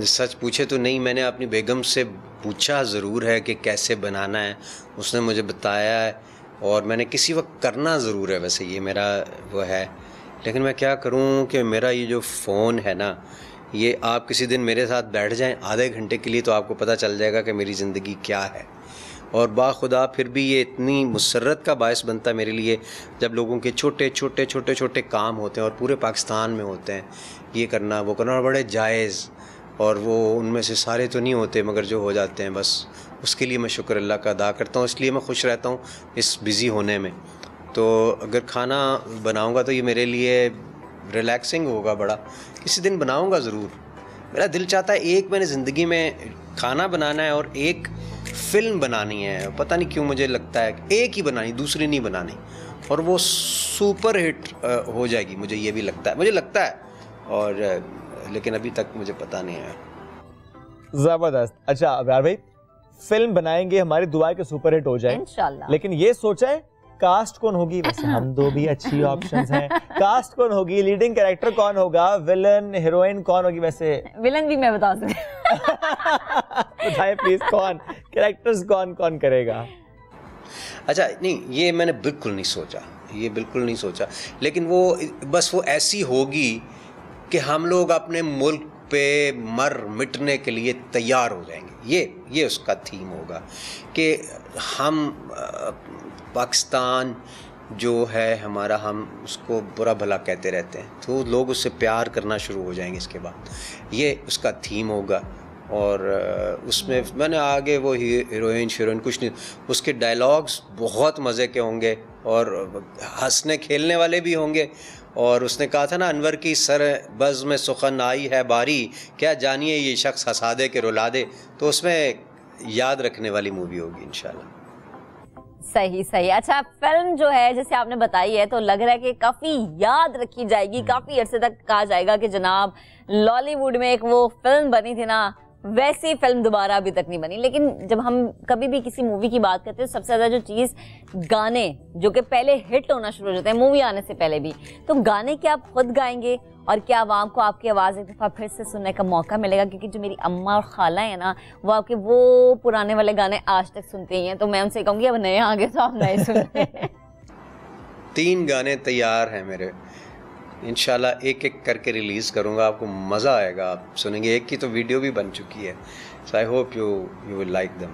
सच पूछे तो नहीं, मैंने अपनी बेगम से पूछा ज़रूर है कि कैसे बनाना है, उसने मुझे बताया है, और मैंने किसी वक्त करना ज़रूर है वैसे, ये मेरा वो है। लेकिन मैं क्या करूँ कि मेरा ये जो फ़ोन है ना, ये आप किसी दिन मेरे साथ बैठ जाएं आधे घंटे के लिए तो आपको पता चल जाएगा कि मेरी ज़िंदगी क्या है। और बाखुदा फिर भी ये इतनी मुसर्रत का बायस बनता है मेरे लिए जब लोगों के छोटे छोटे छोटे छोटे काम होते हैं और पूरे पाकिस्तान में होते हैं, ये करना वो करना, बड़े जायज़, और वो उनमें से सारे तो नहीं होते मगर जो हो जाते हैं, बस उसके लिए मैं शुक्र अल्लाह का अदा करता हूँ। इसलिए मैं खुश रहता हूँ इस बिज़ी होने में। तो अगर खाना बनाऊँगा तो ये मेरे लिए रिलैक्सिंग होगा बड़ा, किसी दिन बनाऊँगा ज़रूर। मेरा दिल चाहता है एक मैंने ज़िंदगी में खाना बनाना है और एक फ़िल्म बनानी है। पता नहीं क्यों मुझे लगता है एक ही बनानी, दूसरी नहीं बनानी, और वो सुपर हिट हो जाएगी, मुझे ये भी लगता है, और लेकिन अभी तक मुझे पता नहीं है। जबरदस्त। अच्छा अब्रार भाई, फिल्म बनाएंगे, हमारी दुआ के सुपर हिट हो जाए इंशाल्लाह, लेकिन ये सोचा है कास्ट कौन होगी? वैसे हम दो भी अच्छी ऑप्शंस हैं। कास्ट कौन होगी, लीडिंग कैरेक्टर कौन होगा, विलन हीरोइन कौन होगी? वैसे विलन भी मैं बता सकती बताइए प्लीज, कौन कैरेक्टर्स कौन करेगा? अच्छा नहीं, ये मैंने बिल्कुल नहीं सोचा, लेकिन वो बस वो ऐसी होगी कि हम लोग अपने मुल्क पे मर मिटने के लिए तैयार हो जाएंगे। ये उसका थीम होगा कि हम पाकिस्तान जो है हमारा, हम उसको बुरा भला कहते रहते हैं, तो लोग उससे प्यार करना शुरू हो जाएंगे इसके बाद। ये उसका थीम होगा। और उसमें मैंने आगे वो हीरोइन कुछ नहीं, उसके डायलॉग्स बहुत मज़े के होंगे और हंसने खेलने वाले भी होंगे। और उसने कहा था ना, अनवर की सर बज़ में सुखन आई है बारी, क्या जानिए ये शख्स हंसा दे के रुला दे। तो उसमें याद रखने वाली मूवी होगी इंशाल्लाह। सही। अच्छा, फिल्म जो है जैसे आपने बताई है तो लग रहा है कि काफी याद रखी जाएगी, काफी अरसे तक कहा जाएगा कि जनाब लॉलीवुड में एक वो फिल्म बनी थी ना, वैसी फिल्म दोबारा अभी तक नहीं बनी। लेकिन जब हम कभी भी किसी मूवी की बात करते हैं, सबसे ज्यादा जो चीज, गाने जो कि पहले हिट होना शुरू हो जाते हैं मूवी आने से पहले भी, तो गाने क्या आप खुद गाएंगे और क्या आवाम को आपकी आवाज़ एक दफ़ा फिर से सुनने का मौका मिलेगा? क्योंकि जो मेरी अम्मा और खाला है ना, वो आपके वो पुराने वाले गाने आज तक सुनते ही हैं, तो मैं उनसे कहूँगी अब नए आगे तो आप नए सुनते 3 गाने तैयार हैं मेरे, इंशाल्लाह एक एक करके रिलीज़ करूँगा, आपको मज़ा आएगा, आप सुनेंगे। एक की तो वीडियो भी बन चुकी है, so I hope you will like them.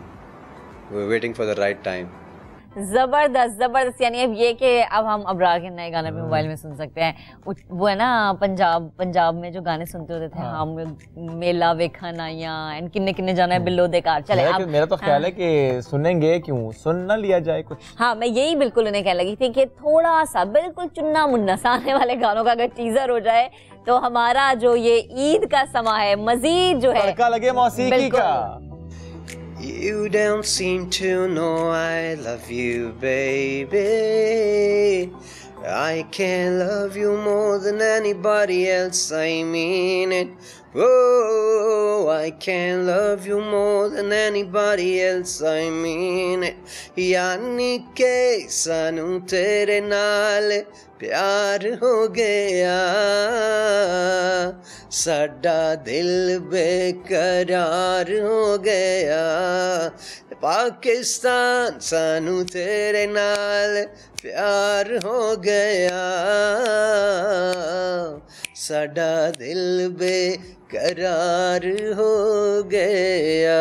we're waiting for the right time. जबरदस्त जबरदस्त, यानी अब ये कि अब हम अबरार के नए गाने भी मोबाइल में सुन सकते हैं। वो है ना पंजाब में जो गाने सुनते होते थे, हम मेला वेखन आइया एंड किन्ने किन्ने जाना है बिल्लो दे कार। चले मेरा तो ख्याल है कि सुनेंगे क्यों, सुन ना लिया जाए कुछ। हाँ, मैं यही बिल्कुल उन्हें कहने लगी थी कि थोड़ा सा बिल्कुल चुन्ना मुन्ना सा आने वाले गानों का अगर टीजर हो जाए तो हमारा जो ये ईद का समा है मजीद जो है तड़का लगे मौसीकी का। You don't seem to know I love you, baby. I can love you more than anybody else, I mean it. Oh, I can love you more than anybody else, I mean it. यानी के सानू तेरे नाल प्यार हो गया, साडा दिल बेकरार हो गया। पाकिस्तान सानू तेरे नाल प्यार हो गया, साडा दिल बेकरार हो गया।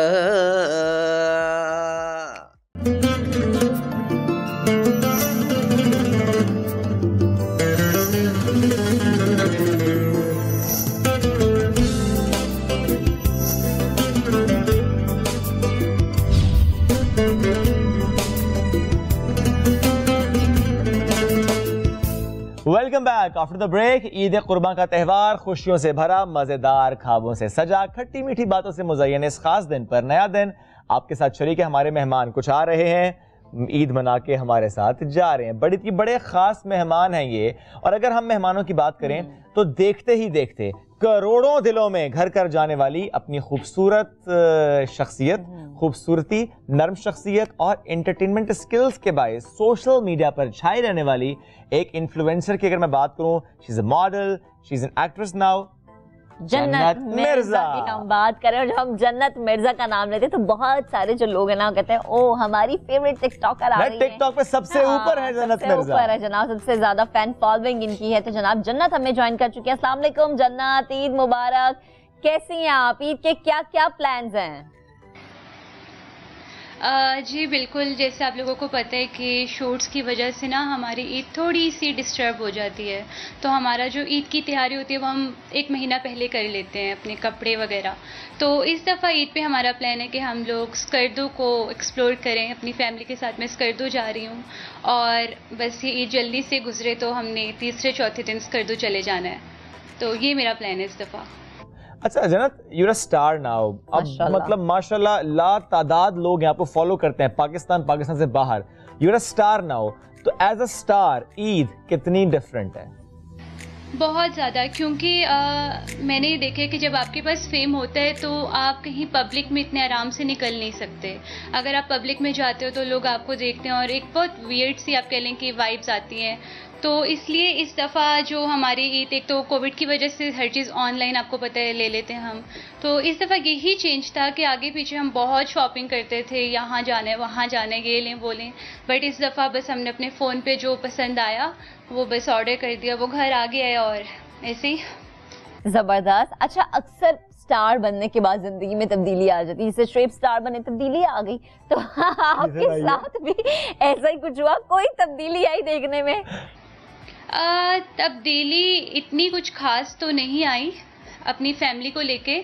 Welcome back after the break. Eid कुर्बान का त्यौहार खुशियों से भरा, मजेदार ख्वाबों से सजा, खट्टी मीठी बातों से मुज़य्यन इस खास दिन पर नया दिन आपके साथ शरीक है। हमारे मेहमान कुछ आ रहे हैं, ईद मना के हमारे साथ जा रहे हैं। बड़े खास मेहमान हैं ये। और अगर हम मेहमानों की बात करें तो देखते ही देखते करोड़ों दिलों में घर कर जाने वाली अपनी खूबसूरत शख्सियत, खूबसूरती, नर्म शख्सियत और एंटरटेनमेंट स्किल्स के बायस सोशल मीडिया पर छाई रहने वाली एक इन्फ्लुएंसर की अगर मैं बात करूं, she is a model, she is an actress now, जन्नत मिर्जा की हम बात करें। और जब हम जन्नत मिर्जा का नाम लेते हैं तो बहुत सारे जो लोग हैं ना कहते हैं ओ हमारी फेवरेट टिकटॉकर आ रही है। टिकटॉक पे सबसे ऊपर है जन्नत मिर्जा, ऊपर है जनाब, सबसे ज्यादा फैन फॉलोइंग इनकी है। तो जनाब जन्नत हमें ज्वाइन कर चुकी है। अस्सलाम वालेकुम जन्नत, ईद मुबारक, कैसी हैं आप? ईद के क्या क्या प्लान्स हैं? जी बिल्कुल, जैसे आप लोगों को पता है कि शूट्स की वजह से ना हमारी ईद थोड़ी सी डिस्टर्ब हो जाती है। तो हमारा जो ईद की तैयारी होती है वो हम 1 महीना पहले कर लेते हैं, अपने कपड़े वगैरह। तो इस दफ़ा ईद पे हमारा प्लान है कि हम लोग स्कर्दो को एक्सप्लोर करें। अपनी फैमिली के साथ मैं स्कर्दो जा रही हूँ और बस ये ईद जल्दी से गुजरे तो हमने तीसरे चौथे दिन स्कर्दो चले जाना है। तो ये मेरा प्लान है इस दफ़ा। अच्छा Jannat, you are a star now. अब मतलब माशाल्लाह ला तादाद लोग यहाँ पे फॉलो करते हैं, पाकिस्तान से बाहर। You are a star now, तो एज अ स्टार ईद कितनी डिफरेंट है? बहुत ज़्यादा, क्योंकि मैंने ये देखा है कि जब आपके पास फेम होता है तो आप कहीं पब्लिक में इतने आराम से निकल नहीं सकते। अगर आप पब्लिक में जाते हो तो लोग आपको देखते हैं और एक बहुत वियर्ड सी आप कह लें कि वाइब्स आती हैं। तो इसलिए इस दफ़ा जो हमारी ईद, एक तो कोविड की वजह से हर चीज़ ऑनलाइन आपको पता है ले लेते हैं हम, तो इस दफ़ा यही चेंज था कि आगे पीछे हम बहुत शॉपिंग करते थे, यहाँ जाना है वहाँ जाना है, ये लें वो लें। बट इस दफ़ा बस हमने अपने फ़ोन पे जो पसंद आया वो बस ऑर्डर कर दिया, वो घर आ गया है और ऐसे ही। ज़बरदस्त। अच्छा, अक्सर स्टार बनने के बाद जिंदगी में तब्दीली आ जाती है, जैसे श्रेप स्टार बने तब्दीली आ गई, तो आपके साथ भी ऐसा ही कुछ हुआ? कोई तब्दीली आई देखने में? तब्दीली इतनी कुछ खास तो नहीं आई अपनी फैमिली को लेके,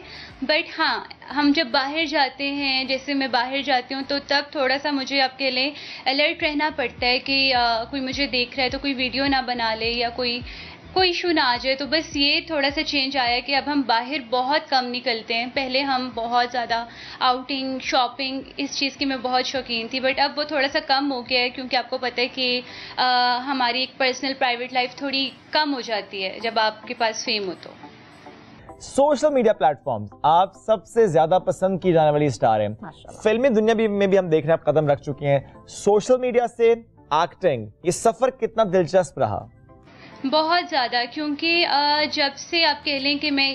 बट हाँ हम जब बाहर जाते हैं, जैसे मैं बाहर जाती हूँ तो तब थोड़ा सा मुझे आपके लिए अलर्ट रहना पड़ता है कि कोई मुझे देख रहा है तो कोई वीडियो ना बना ले या कोई इशू ना आ जाए। तो बस ये थोड़ा सा चेंज आया कि अब हम बाहर बहुत कम निकलते हैं। पहले हम बहुत ज़्यादा आउटिंग, शॉपिंग, इस चीज़ की मैं बहुत शौकीन थी, बट अब वो थोड़ा सा कम हो गया है, क्योंकि आपको पता है कि हमारी एक पर्सनल प्राइवेट लाइफ थोड़ी कम हो जाती है जब आपके पास फेम हो। तो सोशल मीडिया प्लेटफॉर्म्स, आप सबसे ज्यादा पसंद की जाने वाली स्टार हैं। फिल्मी दुनिया में भी हम देख रहे हैं आप कदम रख चुकी हैं। सोशल मीडिया से एक्टिंग, ये सफर कितना दिलचस्प रहा? बहुत ज़्यादा, क्योंकि जब से आप कह लें कि मैं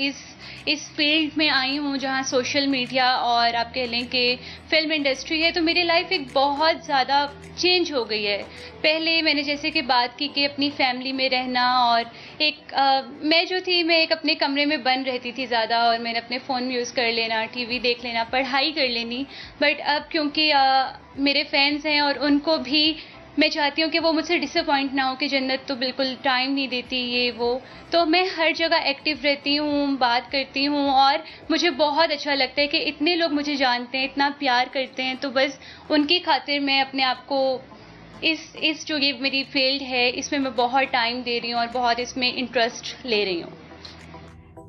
इस फील्ड में आई हूँ जहाँ सोशल मीडिया और आप कह लें कि फिल्म इंडस्ट्री है, तो मेरी लाइफ एक बहुत ज़्यादा चेंज हो गई है। पहले मैंने जैसे कि बात की कि अपनी फैमिली में रहना और मैं जो थी मैं एक अपने कमरे में बंद रहती थी ज़्यादा, और मैंने अपने फ़ोन यूज़ कर लेना, टीवी देख लेना, पढ़ाई कर लेनी। बट अब क्योंकि मेरे फैंस हैं और उनको भी मैं चाहती हूँ कि वो मुझसे डिसअपॉइंट ना हो कि जन्नत तो बिल्कुल टाइम नहीं देती ये वो, तो मैं हर जगह एक्टिव रहती हूँ, बात करती हूँ, और मुझे बहुत अच्छा लगता है कि इतने लोग मुझे जानते हैं, इतना प्यार करते हैं। तो बस उनकी खातिर मैं अपने आप को इस जो ये मेरी फील्ड है इसमें मैं बहुत टाइम दे रही हूँ और बहुत इसमें इंटरेस्ट ले रही हूँ।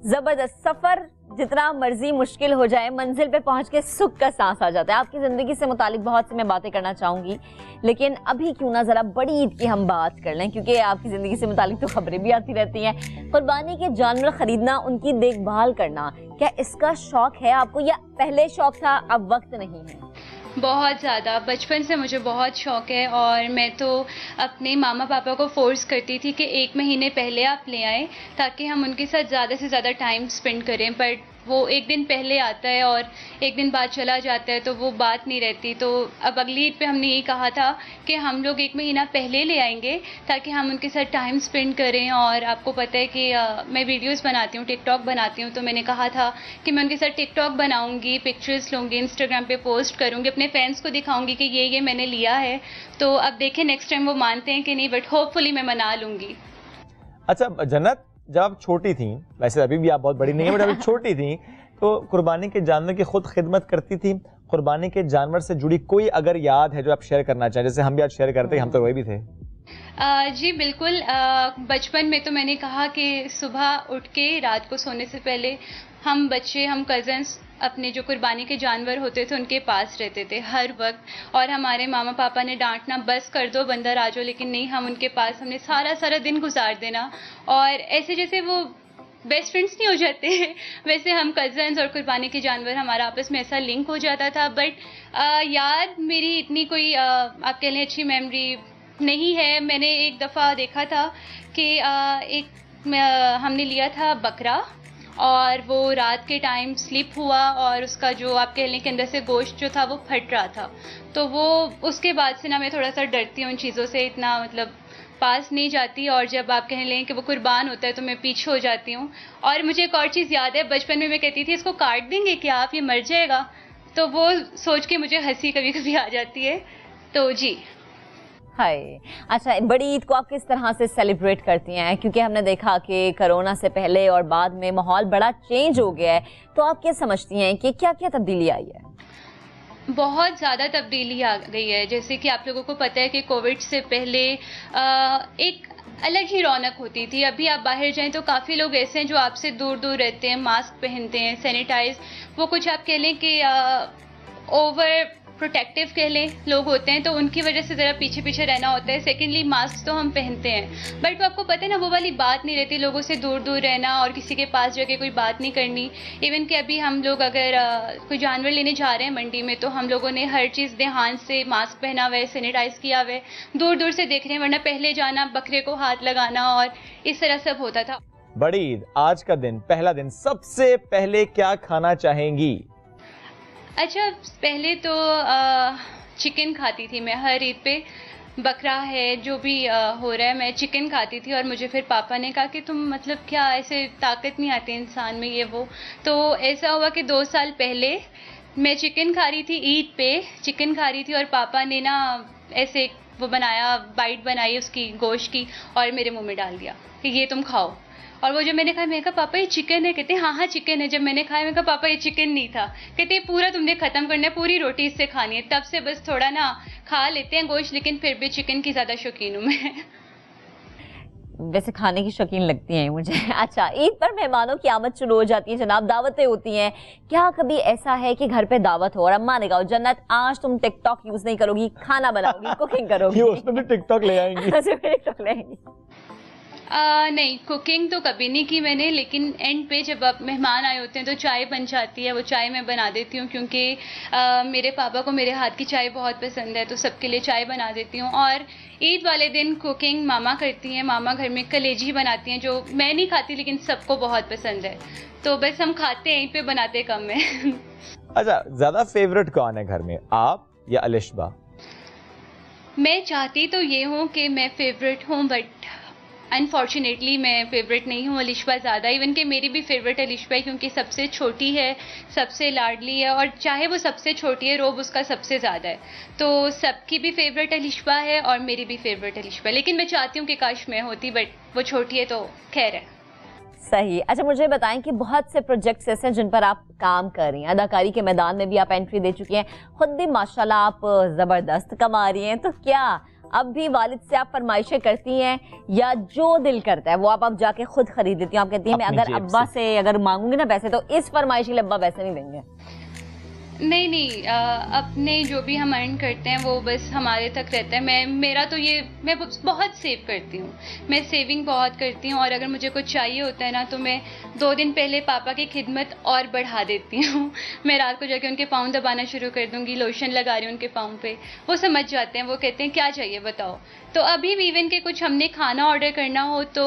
जबरदस्त। सफर जितना मर्जी मुश्किल हो जाए, मंजिल पे पहुंच के सुख का सांस आ जाता है। आपकी जिंदगी से मुतालिक बहुत सी मैं बातें करना चाहूंगी, लेकिन अभी क्यों ना जरा बड़ी ईद की हम बात कर लें, क्योंकि आपकी जिंदगी से मुतालिक तो खबरें भी आती रहती हैं। कुर्बानी के जानवर खरीदना, उनकी देखभाल करना, क्या इसका शौक है आपको या पहले शौक था अब वक्त नहीं है? बहुत ज़्यादा, बचपन से मुझे बहुत शौक़ है, और मैं तो अपने मामा पापा को फोर्स करती थी कि 1 महीने पहले आप ले आएँ ताकि हम उनके साथ ज़्यादा से ज़्यादा टाइम स्पेंड करें। बट वो 1 दिन पहले आता है और 1 दिन बाद चला जाता है, तो वो बात नहीं रहती। तो अब अगली ईद पे हमने यही कहा था कि हम लोग 1 महीना पहले ले आएंगे ताकि हम उनके साथ टाइम स्पेंड करें। और आपको पता है कि मैं वीडियोस बनाती हूँ, टिकटॉक बनाती हूँ, तो मैंने कहा था कि मैं उनके साथ टिकटॉक बनाऊँगी, पिक्चर्स लूँगी, इंस्टाग्राम पे पोस्ट करूँगी, अपने फैंस को दिखाऊँगी कि ये मैंने लिया है। तो अब देखें नेक्स्ट टाइम वो मानते हैं कि नहीं, बट होपफुली मैं मना लूँगी। अच्छा जन्नत, जब आप छोटी थी, वैसे अभी भी आप बहुत बड़ी नहीं है, बट अभी छोटी थी, तो कुर्बानी के जानवर की खुद खिदमत करती थी? कुर्बानी के जानवर से जुड़ी कोई अगर याद है जो आप शेयर करना चाहें, जैसे हम भी आज शेयर करते हैं, हम तो वही भी थे। जी बिल्कुल। बचपन में तो मैंने कहा कि सुबह उठ के रात को सोने से पहले हम बच्चे, हम कज़न्स अपने जो कुर्बानी के जानवर होते थे उनके पास रहते थे हर वक्त, और हमारे मामा पापा ने डांटना बस कर दो बंदर आ जाओ, लेकिन नहीं, हम उनके पास हमने सारा दिन गुजार देना। और ऐसे जैसे वो बेस्ट फ्रेंड्स नहीं हो जाते वैसे हम कज़न्स और कुर्बानी के जानवर, हमारा आपस में ऐसा लिंक हो जाता था। बट याद मेरी इतनी कोई आप कह लें अच्छी मेमोरी नहीं है। मैंने एक दफ़ा देखा था कि हमने लिया था बकरा, और वो रात के टाइम स्लिप हुआ और उसका जो आप कह लें कि अंदर से गोश्त जो था वो फट रहा था। तो वो उसके बाद से ना मैं थोड़ा सा डरती हूँ उन चीज़ों से, इतना मतलब पास नहीं जाती, और जब आप कह लें कि वो कुर्बान होता है तो मैं पीछे हो जाती हूँ। और मुझे एक और चीज़ याद है, बचपन में मैं कहती थी इसको काट देंगे क्या आप, ये मर जाएगा, तो वो सोच के मुझे हंसी कभी कभी आ जाती है। तो जी हाय। अच्छा, बड़ी ईद को आप किस तरह से सेलिब्रेट करती हैं? क्योंकि हमने देखा कि कोरोना से पहले और बाद में माहौल बड़ा चेंज हो गया है, तो आप क्या समझती हैं कि क्या क्या तब्दीली आई है? बहुत ज़्यादा तब्दीली आ गई है। जैसे कि आप लोगों को पता है कि कोविड से पहले एक अलग ही रौनक होती थी। अभी आप बाहर जाएं तो काफ़ी लोग ऐसे हैं जो आपसे दूर दूर रहते हैं, मास्क पहनते हैं, सैनिटाइज, वो कुछ आप कह लें कि ओवर प्रोटेक्टिव कह लें लोग होते हैं, तो उनकी वजह से ज़रा पीछे पीछे रहना होता है। सेकेंडली मास्क तो हम पहनते हैं, बट आपको पता है ना वो वाली बात नहीं रहती, लोगों से दूर दूर रहना और किसी के पास जाके कोई बात नहीं करनी। इवन कि अभी हम लोग अगर कोई जानवर लेने जा रहे हैं मंडी में, तो हम लोगों ने हर चीज़ ध्यान से मास्क पहना हुआ है, सैनिटाइज किया हुआ है, दूर दूर से देख रहे हैं, वरना पहले जाना, बकरे को हाथ लगाना और इस तरह सब होता था। बड़ी ईद, आज का दिन, पहला दिन, सबसे पहले क्या खाना चाहेंगी? अच्छा, पहले तो चिकन खाती थी मैं हर ईद पे। बकरा है जो भी हो रहा है, मैं चिकन खाती थी, और मुझे फिर पापा ने कहा कि तुम मतलब क्या ऐसे ताकत नहीं आती इंसान में, ये वो। तो ऐसा हुआ कि 2 साल पहले मैं चिकन खा रही थी, ईद पे चिकन खा रही थी, और पापा ने ना ऐसे वो बनाया, बाइट बनाई उसकी गोश्त की, और मेरे मुंह में डाल दिया कि ये तुम खाओ। और वो जब मैंने खाया, मैंने कहा पापा ये चिकन है, कहते हाँ चिकन है। जब मैंने खाया, मैंने कहा पापा ये चिकन नहीं था, कहते पूरा तुमने खत्म करना है, पूरी रोटी इससे खानी है। तब से बस थोड़ा ना खा लेते हैं गोश्त, लेकिन फिर भी चिकन की ज्यादा शौकीन हूँ मैं। वैसे खाने की शौकीन लगती हैं मुझे। अच्छा, ईद पर मेहमानों की आमद शुरू हो जाती है जनाब, दावतें होती हैं। क्या कभी ऐसा है कि घर पे दावत हो और अम्मा ने कहा जन्नत आज तुम टिकटॉक यूज नहीं करोगी, खाना बनाओगी, कुकिंग करोगी? उसमें भी टिकटॉक ले आएंगी। टिकटॉक ले आएंगी। नहीं, कुकिंग तो कभी नहीं की मैंने, लेकिन एंड पे जब आप मेहमान आए होते हैं तो चाय बन जाती है, वो चाय मैं बना देती हूँ क्योंकि मेरे पापा को मेरे हाथ की चाय बहुत पसंद है, तो सबके लिए चाय बना देती हूँ। और ईद वाले दिन कुकिंग मामा करती हैं, मामा घर में कलेजी बनाती हैं जो मैं नहीं खाती लेकिन सबको बहुत पसंद है, तो बस हम खाते हैं, यहीं पे बनाते कम है। अच्छा, ज्यादा फेवरेट कौन है घर में, आप या अलिशबा? मैं चाहती तो ये हूँ कि मैं फेवरेट हूँ, बट अनफॉर्चुनेटली मैं फेवरेट नहीं हूँ। अलिशबा ज़्यादा, इवन कि मेरी भी फेवरेट अलिशबा है क्योंकि सबसे छोटी है, सबसे लाडली है, और चाहे वो सबसे छोटी है रोब उसका सबसे ज़्यादा है, तो सबकी भी फेवरेट अलिशबा है और मेरी भी फेवरेट अलिशबा है। लेकिन मैं चाहती हूँ कि काश मैं होती, बट वो छोटी है तो खैर है। सही। अच्छा, मुझे बताएं कि बहुत से प्रोजेक्ट्स ऐसे हैं जिन पर आप काम कर रही हैं, अदाकारी के मैदान में भी आप एंट्री दे चुकी हैं, खुद भी माशाल्लाह आप ज़बरदस्त कमा रही हैं, तो क्या अब भी वालिद से आप फरमाइशें करती हैं या जो दिल करता है वो आप जाके खुद खरीद लेती हैं? आप कहती हैं मैं अगर अब्बा से अगर मांगूंगी ना पैसे तो इस फरमाइश के लिए अब्बा पैसे नहीं देंगे? नहीं, अपने जो भी हम अर्न करते हैं वो बस हमारे तक रहता है। मेरा तो ये, मैं बहुत सेव करती हूँ, मैं सेविंग बहुत करती हूँ, और अगर मुझे कुछ चाहिए होता है ना तो मैं 2 दिन पहले पापा की खिदमत और बढ़ा देती हूँ। मैं रात को जाके उनके पाँव दबाना शुरू कर दूँगी, लोशन लगा रही हूँ उनके पाँव पे, वो समझ जाते हैं, वो कहते हैं क्या चाहिए बताओ। तो अभी भी इवन के कुछ हमने खाना ऑर्डर करना हो तो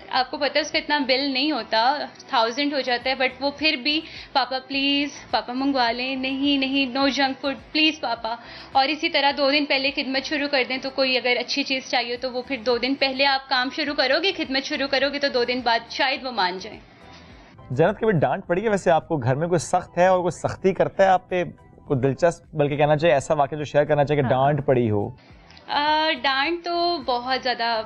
आपको पता है उसका इतना बिल नहीं होता, 1000 हो जाता है, बट वो फिर भी पापा प्लीज़, पापा मंगवा लें, नहीं नो जंक फूड प्लीज़ पापा। और इसी तरह 2 दिन पहले खिदमत शुरू कर दें, तो कोई अगर अच्छी चीज़ चाहिए तो वो फिर 2 दिन पहले आप काम शुरू करोगे, खिदमत शुरू करोगे, तो 2 दिन बाद शायद वो मान जाए। जन्नत, कभी डांट पड़ी है वैसे आपको? घर में कोई सख्त है और कोई सख्ती करता है आप पे? कोई दिलचस्प बल्कि कहना चाहिए ऐसा वाक़या जो शेयर करना चाहिए कि डांट पड़ी हो? डांट तो बहुत ज़्यादा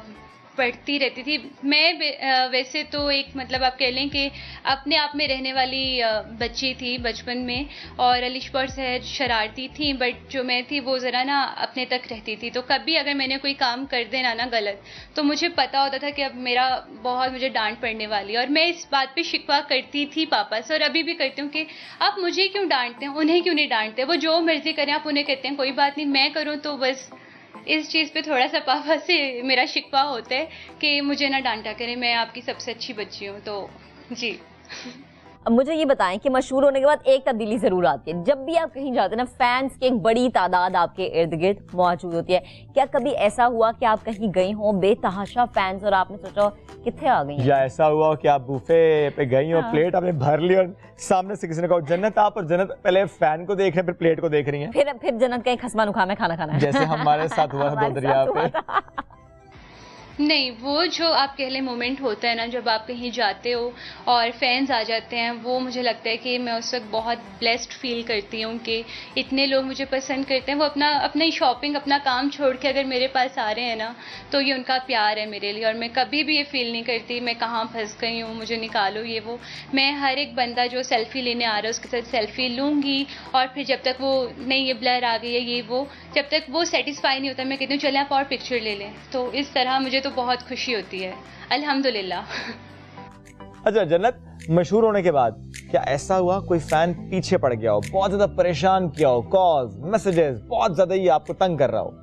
पढ़ती रहती थी मैं। वैसे तो एक मतलब आप कह लें कि अपने आप में रहने वाली बच्ची थी बचपन में, और अलिशबा सहज शरारती थी, बट जो मैं थी वो ज़रा ना अपने तक रहती थी। तो कभी अगर मैंने कोई काम कर देना ना गलत, तो मुझे पता होता था कि अब मेरा बहुत मुझे डांट पड़ने वाली है, और मैं इस बात पे शिकवा करती थी पापा से, और अभी भी करती हूँ कि आप मुझे क्यों डांटते हैं, उन्हें क्यों नहीं डांटते, वो जो मर्जी करें आप उन्हें कहते हैं कोई बात नहीं, मैं करूँ तो बस। इस चीज़ पे थोड़ा सा पापा से मेरा शिकवा होता है कि मुझे ना डांटा करें, मैं आपकी सबसे अच्छी बच्ची हूँ, तो जी। अब मुझे ये बताएं कि मशहूर होने के बाद एक तब्दीली जरूर आती है, जब भी आप कहीं जाते हैं ना फैंस की एक बड़ी तादाद आपके इर्द गिर्द मौजूद होती है। क्या कभी ऐसा हुआ कि आप कहीं गई हो बेतहाशा फैंस और आपने सोचा कितने आ गई, या ऐसा हुआ कि आप बुफे पे गई हो, प्लेट आपने भर ली और सामने से किसी ने कहा जन्नत आप, और जन्नत पहले फैन को देख रहे हैं फिर प्लेट को देख रही हैं, फिर जन्नत का एक खस्मा नुखा में खाना खाना है, जैसे हमारे साथ हुआ था 2 दरिया पे? नहीं, वो जो आप कह लें मोमेंट होता है ना जब आप कहीं जाते हो और फैंस आ जाते हैं, वो मुझे लगता है कि मैं उस वक्त बहुत ब्लेस्ड फील करती हूँ कि इतने लोग मुझे पसंद करते हैं। वो अपनी शॉपिंग अपना काम छोड़ के अगर मेरे पास आ रहे हैं ना, तो ये उनका प्यार है मेरे लिए, और मैं कभी भी ये फील नहीं करती मैं कहाँ फंस गई हूँ, मुझे निकालो ये वो। मैं हर एक बंदा जो सेल्फी लेने आ रहा है उसके साथ सेल्फी लूँगी, और फिर जब तक वो नहीं ये ब्लर आ गई है ये वो, जब तक वो सेटिस्फाई नहीं होता मैं कहती हूँ चलें आप और पिक्चर ले लें। तो इस तरह मुझे तो बहुत खुशी होती है, अल्हम्दुलिल्लाह। अच्छा जन्नत, मशहूर होने के बाद क्या ऐसा हुआ कोई फैन पीछे पड़ गया हो, बहुत ज्यादा परेशान किया हो, कॉल्स मैसेजेस बहुत ज्यादा ही आपको तंग कर रहा हो?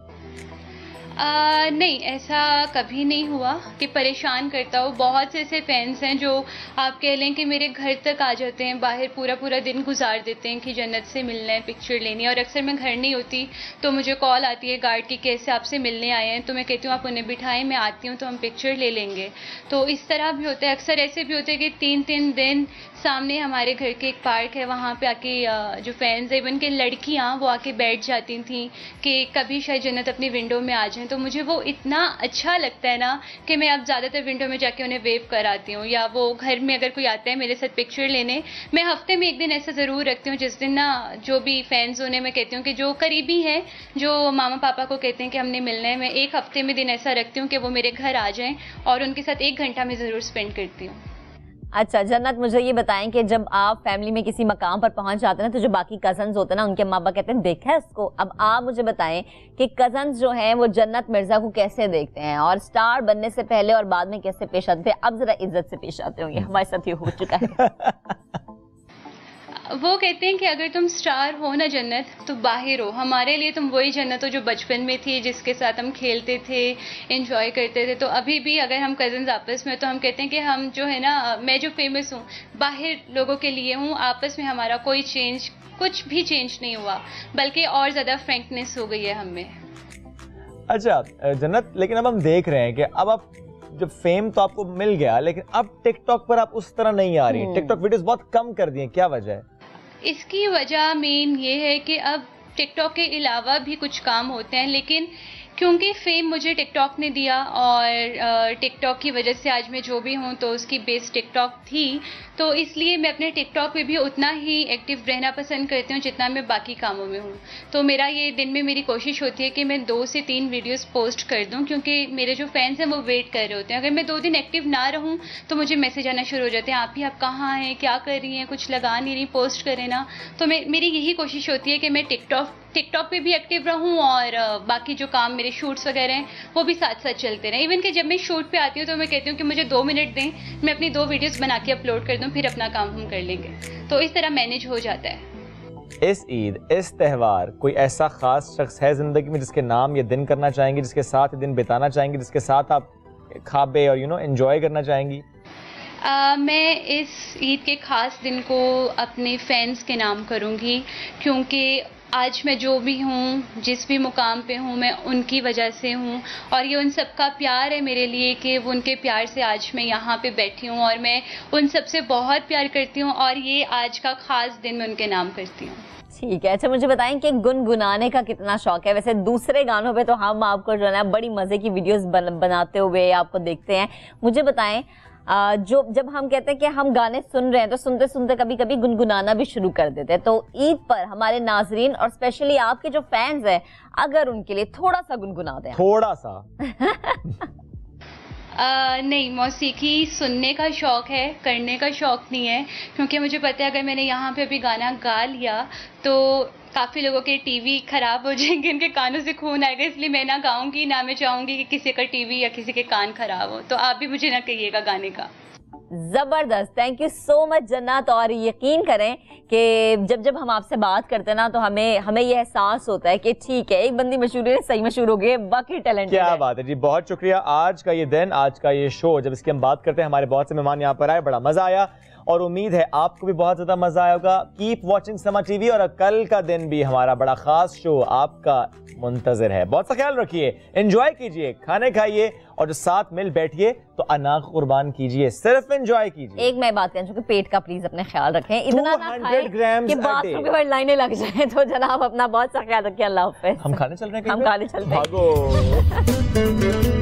नहीं, ऐसा कभी नहीं हुआ कि परेशान करता हो। बहुत से ऐसे फैंस हैं जो आप कह लें कि मेरे घर तक आ जाते हैं, बाहर पूरा दिन गुजार देते हैं कि जन्नत से मिलना है, पिक्चर लेनी है, और अक्सर मैं घर नहीं होती तो मुझे कॉल आती है गार्ड की कैसे आपसे मिलने आए हैं, तो मैं कहती हूँ आप उन्हें बिठाएं, मैं आती हूँ तो हम पिक्चर ले लेंगे। तो इस तरह भी होता है। अक्सर ऐसे भी होते हैं कि 3-3 दिन सामने हमारे घर के एक पार्क है, वहाँ पे आके जो फैंस है इवन के लड़कियाँ वो आके बैठ जाती थी कि कभी शायद जन्नत अपनी विंडो में आ जाए, तो मुझे वो इतना अच्छा लगता है ना कि मैं अब ज़्यादातर विंडो में जाके उन्हें वेव कराती हूँ। या वो घर में अगर कोई आता है मेरे साथ पिक्चर लेने, मैं हफ्ते में 1 दिन ऐसा ज़रूर रखती हूँ जिस दिन ना जो भी फैंस उन्हें मैं कहती हूँ कि जो करीबी हैं, जो मामा पापा को कहते हैं कि हमने मिलना है, मैं 1 हफ्ते में दिन ऐसा रखती हूँ कि वो मेरे घर आ जाएँ और उनके साथ 1 घंटा मैं ज़रूर स्पेंड करती हूँ। अच्छा जन्नत, मुझे ये बताएं कि जब आप फैमिली में किसी मकाम पर पहुंच जाते हैं तो जो बाकी कजन्स होते हैं ना, उनके माँ बाप कहते हैं देखा है उसको। अब आप मुझे बताएं कि कजन्स जो हैं वो जन्नत मिर्जा को कैसे देखते हैं, और स्टार बनने से पहले और बाद में कैसे पेश आते थे? अब जरा इज्जत से पेश आते होंगे, हमारे साथ ये हो चुका है। वो कहते हैं कि अगर तुम स्टार हो ना जन्नत तो बाहर हो, हमारे लिए तुम वही जन्नत हो जो बचपन में थी, जिसके साथ हम खेलते थे, एंजॉय करते थे। तो अभी भी अगर हम कजन्स आपस में, तो हम कहते हैं कि हम जो है ना, मैं जो फेमस हूँ बाहर लोगों के लिए हूँ, आपस में हमारा कोई चेंज, कुछ भी चेंज नहीं हुआ, बल्कि और ज़्यादा फ्रैंकनेस हो गई है हमें। अच्छा जन्नत, लेकिन अब हम देख रहे हैं कि अब आप जब फेम तो आपको मिल गया, लेकिन अब टिकटॉक पर आप उस तरह नहीं आ रही, टिकटॉक वीडियोस बहुत कम कर दिए, क्या वजह है? इसकी वजह मेन ये है कि अब टिकटॉक के अलावा भी कुछ काम होते हैं, लेकिन क्योंकि फेम मुझे टिकटॉक ने दिया और टिकटॉक की वजह से आज मैं जो भी हूँ तो उसकी बेस टिकटॉक थी, तो इसलिए मैं अपने टिकटॉक पे भी उतना ही एक्टिव रहना पसंद करती हूँ जितना मैं बाकी कामों में हूँ। तो मेरा ये दिन में मेरी कोशिश होती है कि मैं 2 से 3 वीडियोस पोस्ट कर दूँ, क्योंकि मेरे जो फैंस हैं वो वेट कर रहे होते हैं। अगर मैं 2 दिन एक्टिव ना रहूँ तो मुझे मैसेज आना शुरू हो जाते हैं, आप कहाँ हैं, क्या कर रही हैं, कुछ लगा नहीं रही, पोस्ट करें ना। तो मेरी यही कोशिश होती है कि मैं टिकटॉक पे भी एक्टिव रहूं और बाकी जो काम मेरे शूट्स वगैरह हैं वो भी साथ साथ चलते रहें। इवन कि जब मैं शूट पे आती हूँ तो मैं कहती हूँ कि मुझे 2 मिनट दें, मैं अपनी 2 वीडियोस बना के अपलोड कर दूँ, फिर अपना काम हम कर लेंगे। तो इस तरह मैनेज हो जाता है। इस ईद, इस त्यौहार, कोई ऐसा खास शख्स है जिंदगी में जिसके नाम ये दिन करना चाहेंगी, जिसके साथ ये दिन बिताना चाहेंगी, जिसके साथ आप खाबे और एंजॉय करना चाहेंगी? मैं इस ईद के ख़ास दिन को अपने फैंस के नाम करूँगी, क्योंकि आज मैं जो भी हूँ, जिस भी मुकाम पे हूँ, मैं उनकी वजह से हूँ और ये उन सब का प्यार है मेरे लिए कि वो उनके प्यार से आज मैं यहाँ पे बैठी हूँ और मैं उन सब से बहुत प्यार करती हूँ और ये आज का ख़ास दिन मैं उनके नाम करती हूँ। ठीक है। अच्छा मुझे बताएं कि गुनगुनाने का कितना शौक है? वैसे दूसरे गानों पे तो हम आपको जो है ना बड़ी मज़े की वीडियोस बनाते हुए आपको देखते हैं। मुझे बताएं जब हम कहते हैं कि हम गाने सुन रहे हैं तो सुनते सुनते कभी कभी गुनगुनाना भी शुरू कर देते हैं, तो ईद पर हमारे नाजरीन और स्पेशली आपके जो फैंस हैं, अगर उनके लिए थोड़ा सा गुनगुना दें। थोड़ा सा नहीं, मौसीकी सुनने का शौक है, करने का शौक नहीं है, क्योंकि मुझे पता है अगर मैंने यहाँ पे अभी गाना गा लिया तो काफ़ी लोगों के टीवी ख़राब हो जाएंगे, उनके कानों से खून आएगा, इसलिए मैं ना गाऊंगी, ना मैं चाहूँगी कि किसी का टीवी या किसी के कान ख़राब हो। तो आप भी मुझे ना कहिएगा गाने का। जबरदस्त, थैंक यू सो मच जन्नत। और यकीन करें कि जब हम आपसे बात करते हैं ना तो हमें ये एहसास होता है कि ठीक है, एक बंदी मशहूर है, सही मशहूर हो गई, बाकी टैलेंट। क्या बात है जी, बहुत शुक्रिया। आज का ये दिन, आज का ये शो, जब इसकी हम बात करते हैं, हमारे बहुत से मेहमान यहाँ पर आए, बड़ा मजा आया और उम्मीद है आपको भी बहुत ज्यादा मजा आया होगा। कीप वॉचिंग समा टीवी और कल का दिन भी हमारा बड़ा खास शो आपका मुंतजर है। बहुत सा ख्याल रखिए, एंजॉय कीजिए, खाने खाइए और जो साथ मिल बैठिए तो अना कुर्बान कीजिए, सिर्फ एंजॉय कीजिए। एक मैं बात कहूँ कि पेट का प्लीज अपने ख्याल रखें, इतना ना खाएं कि बाथरूम के बाद लाइनें लग जाए। तो जनाब अपना बहुत सा ख्याल रखिए। अल्लाह हाफ़िज़। हम खाने चल रहे हैं, हम खाने चलते हैं। भागो।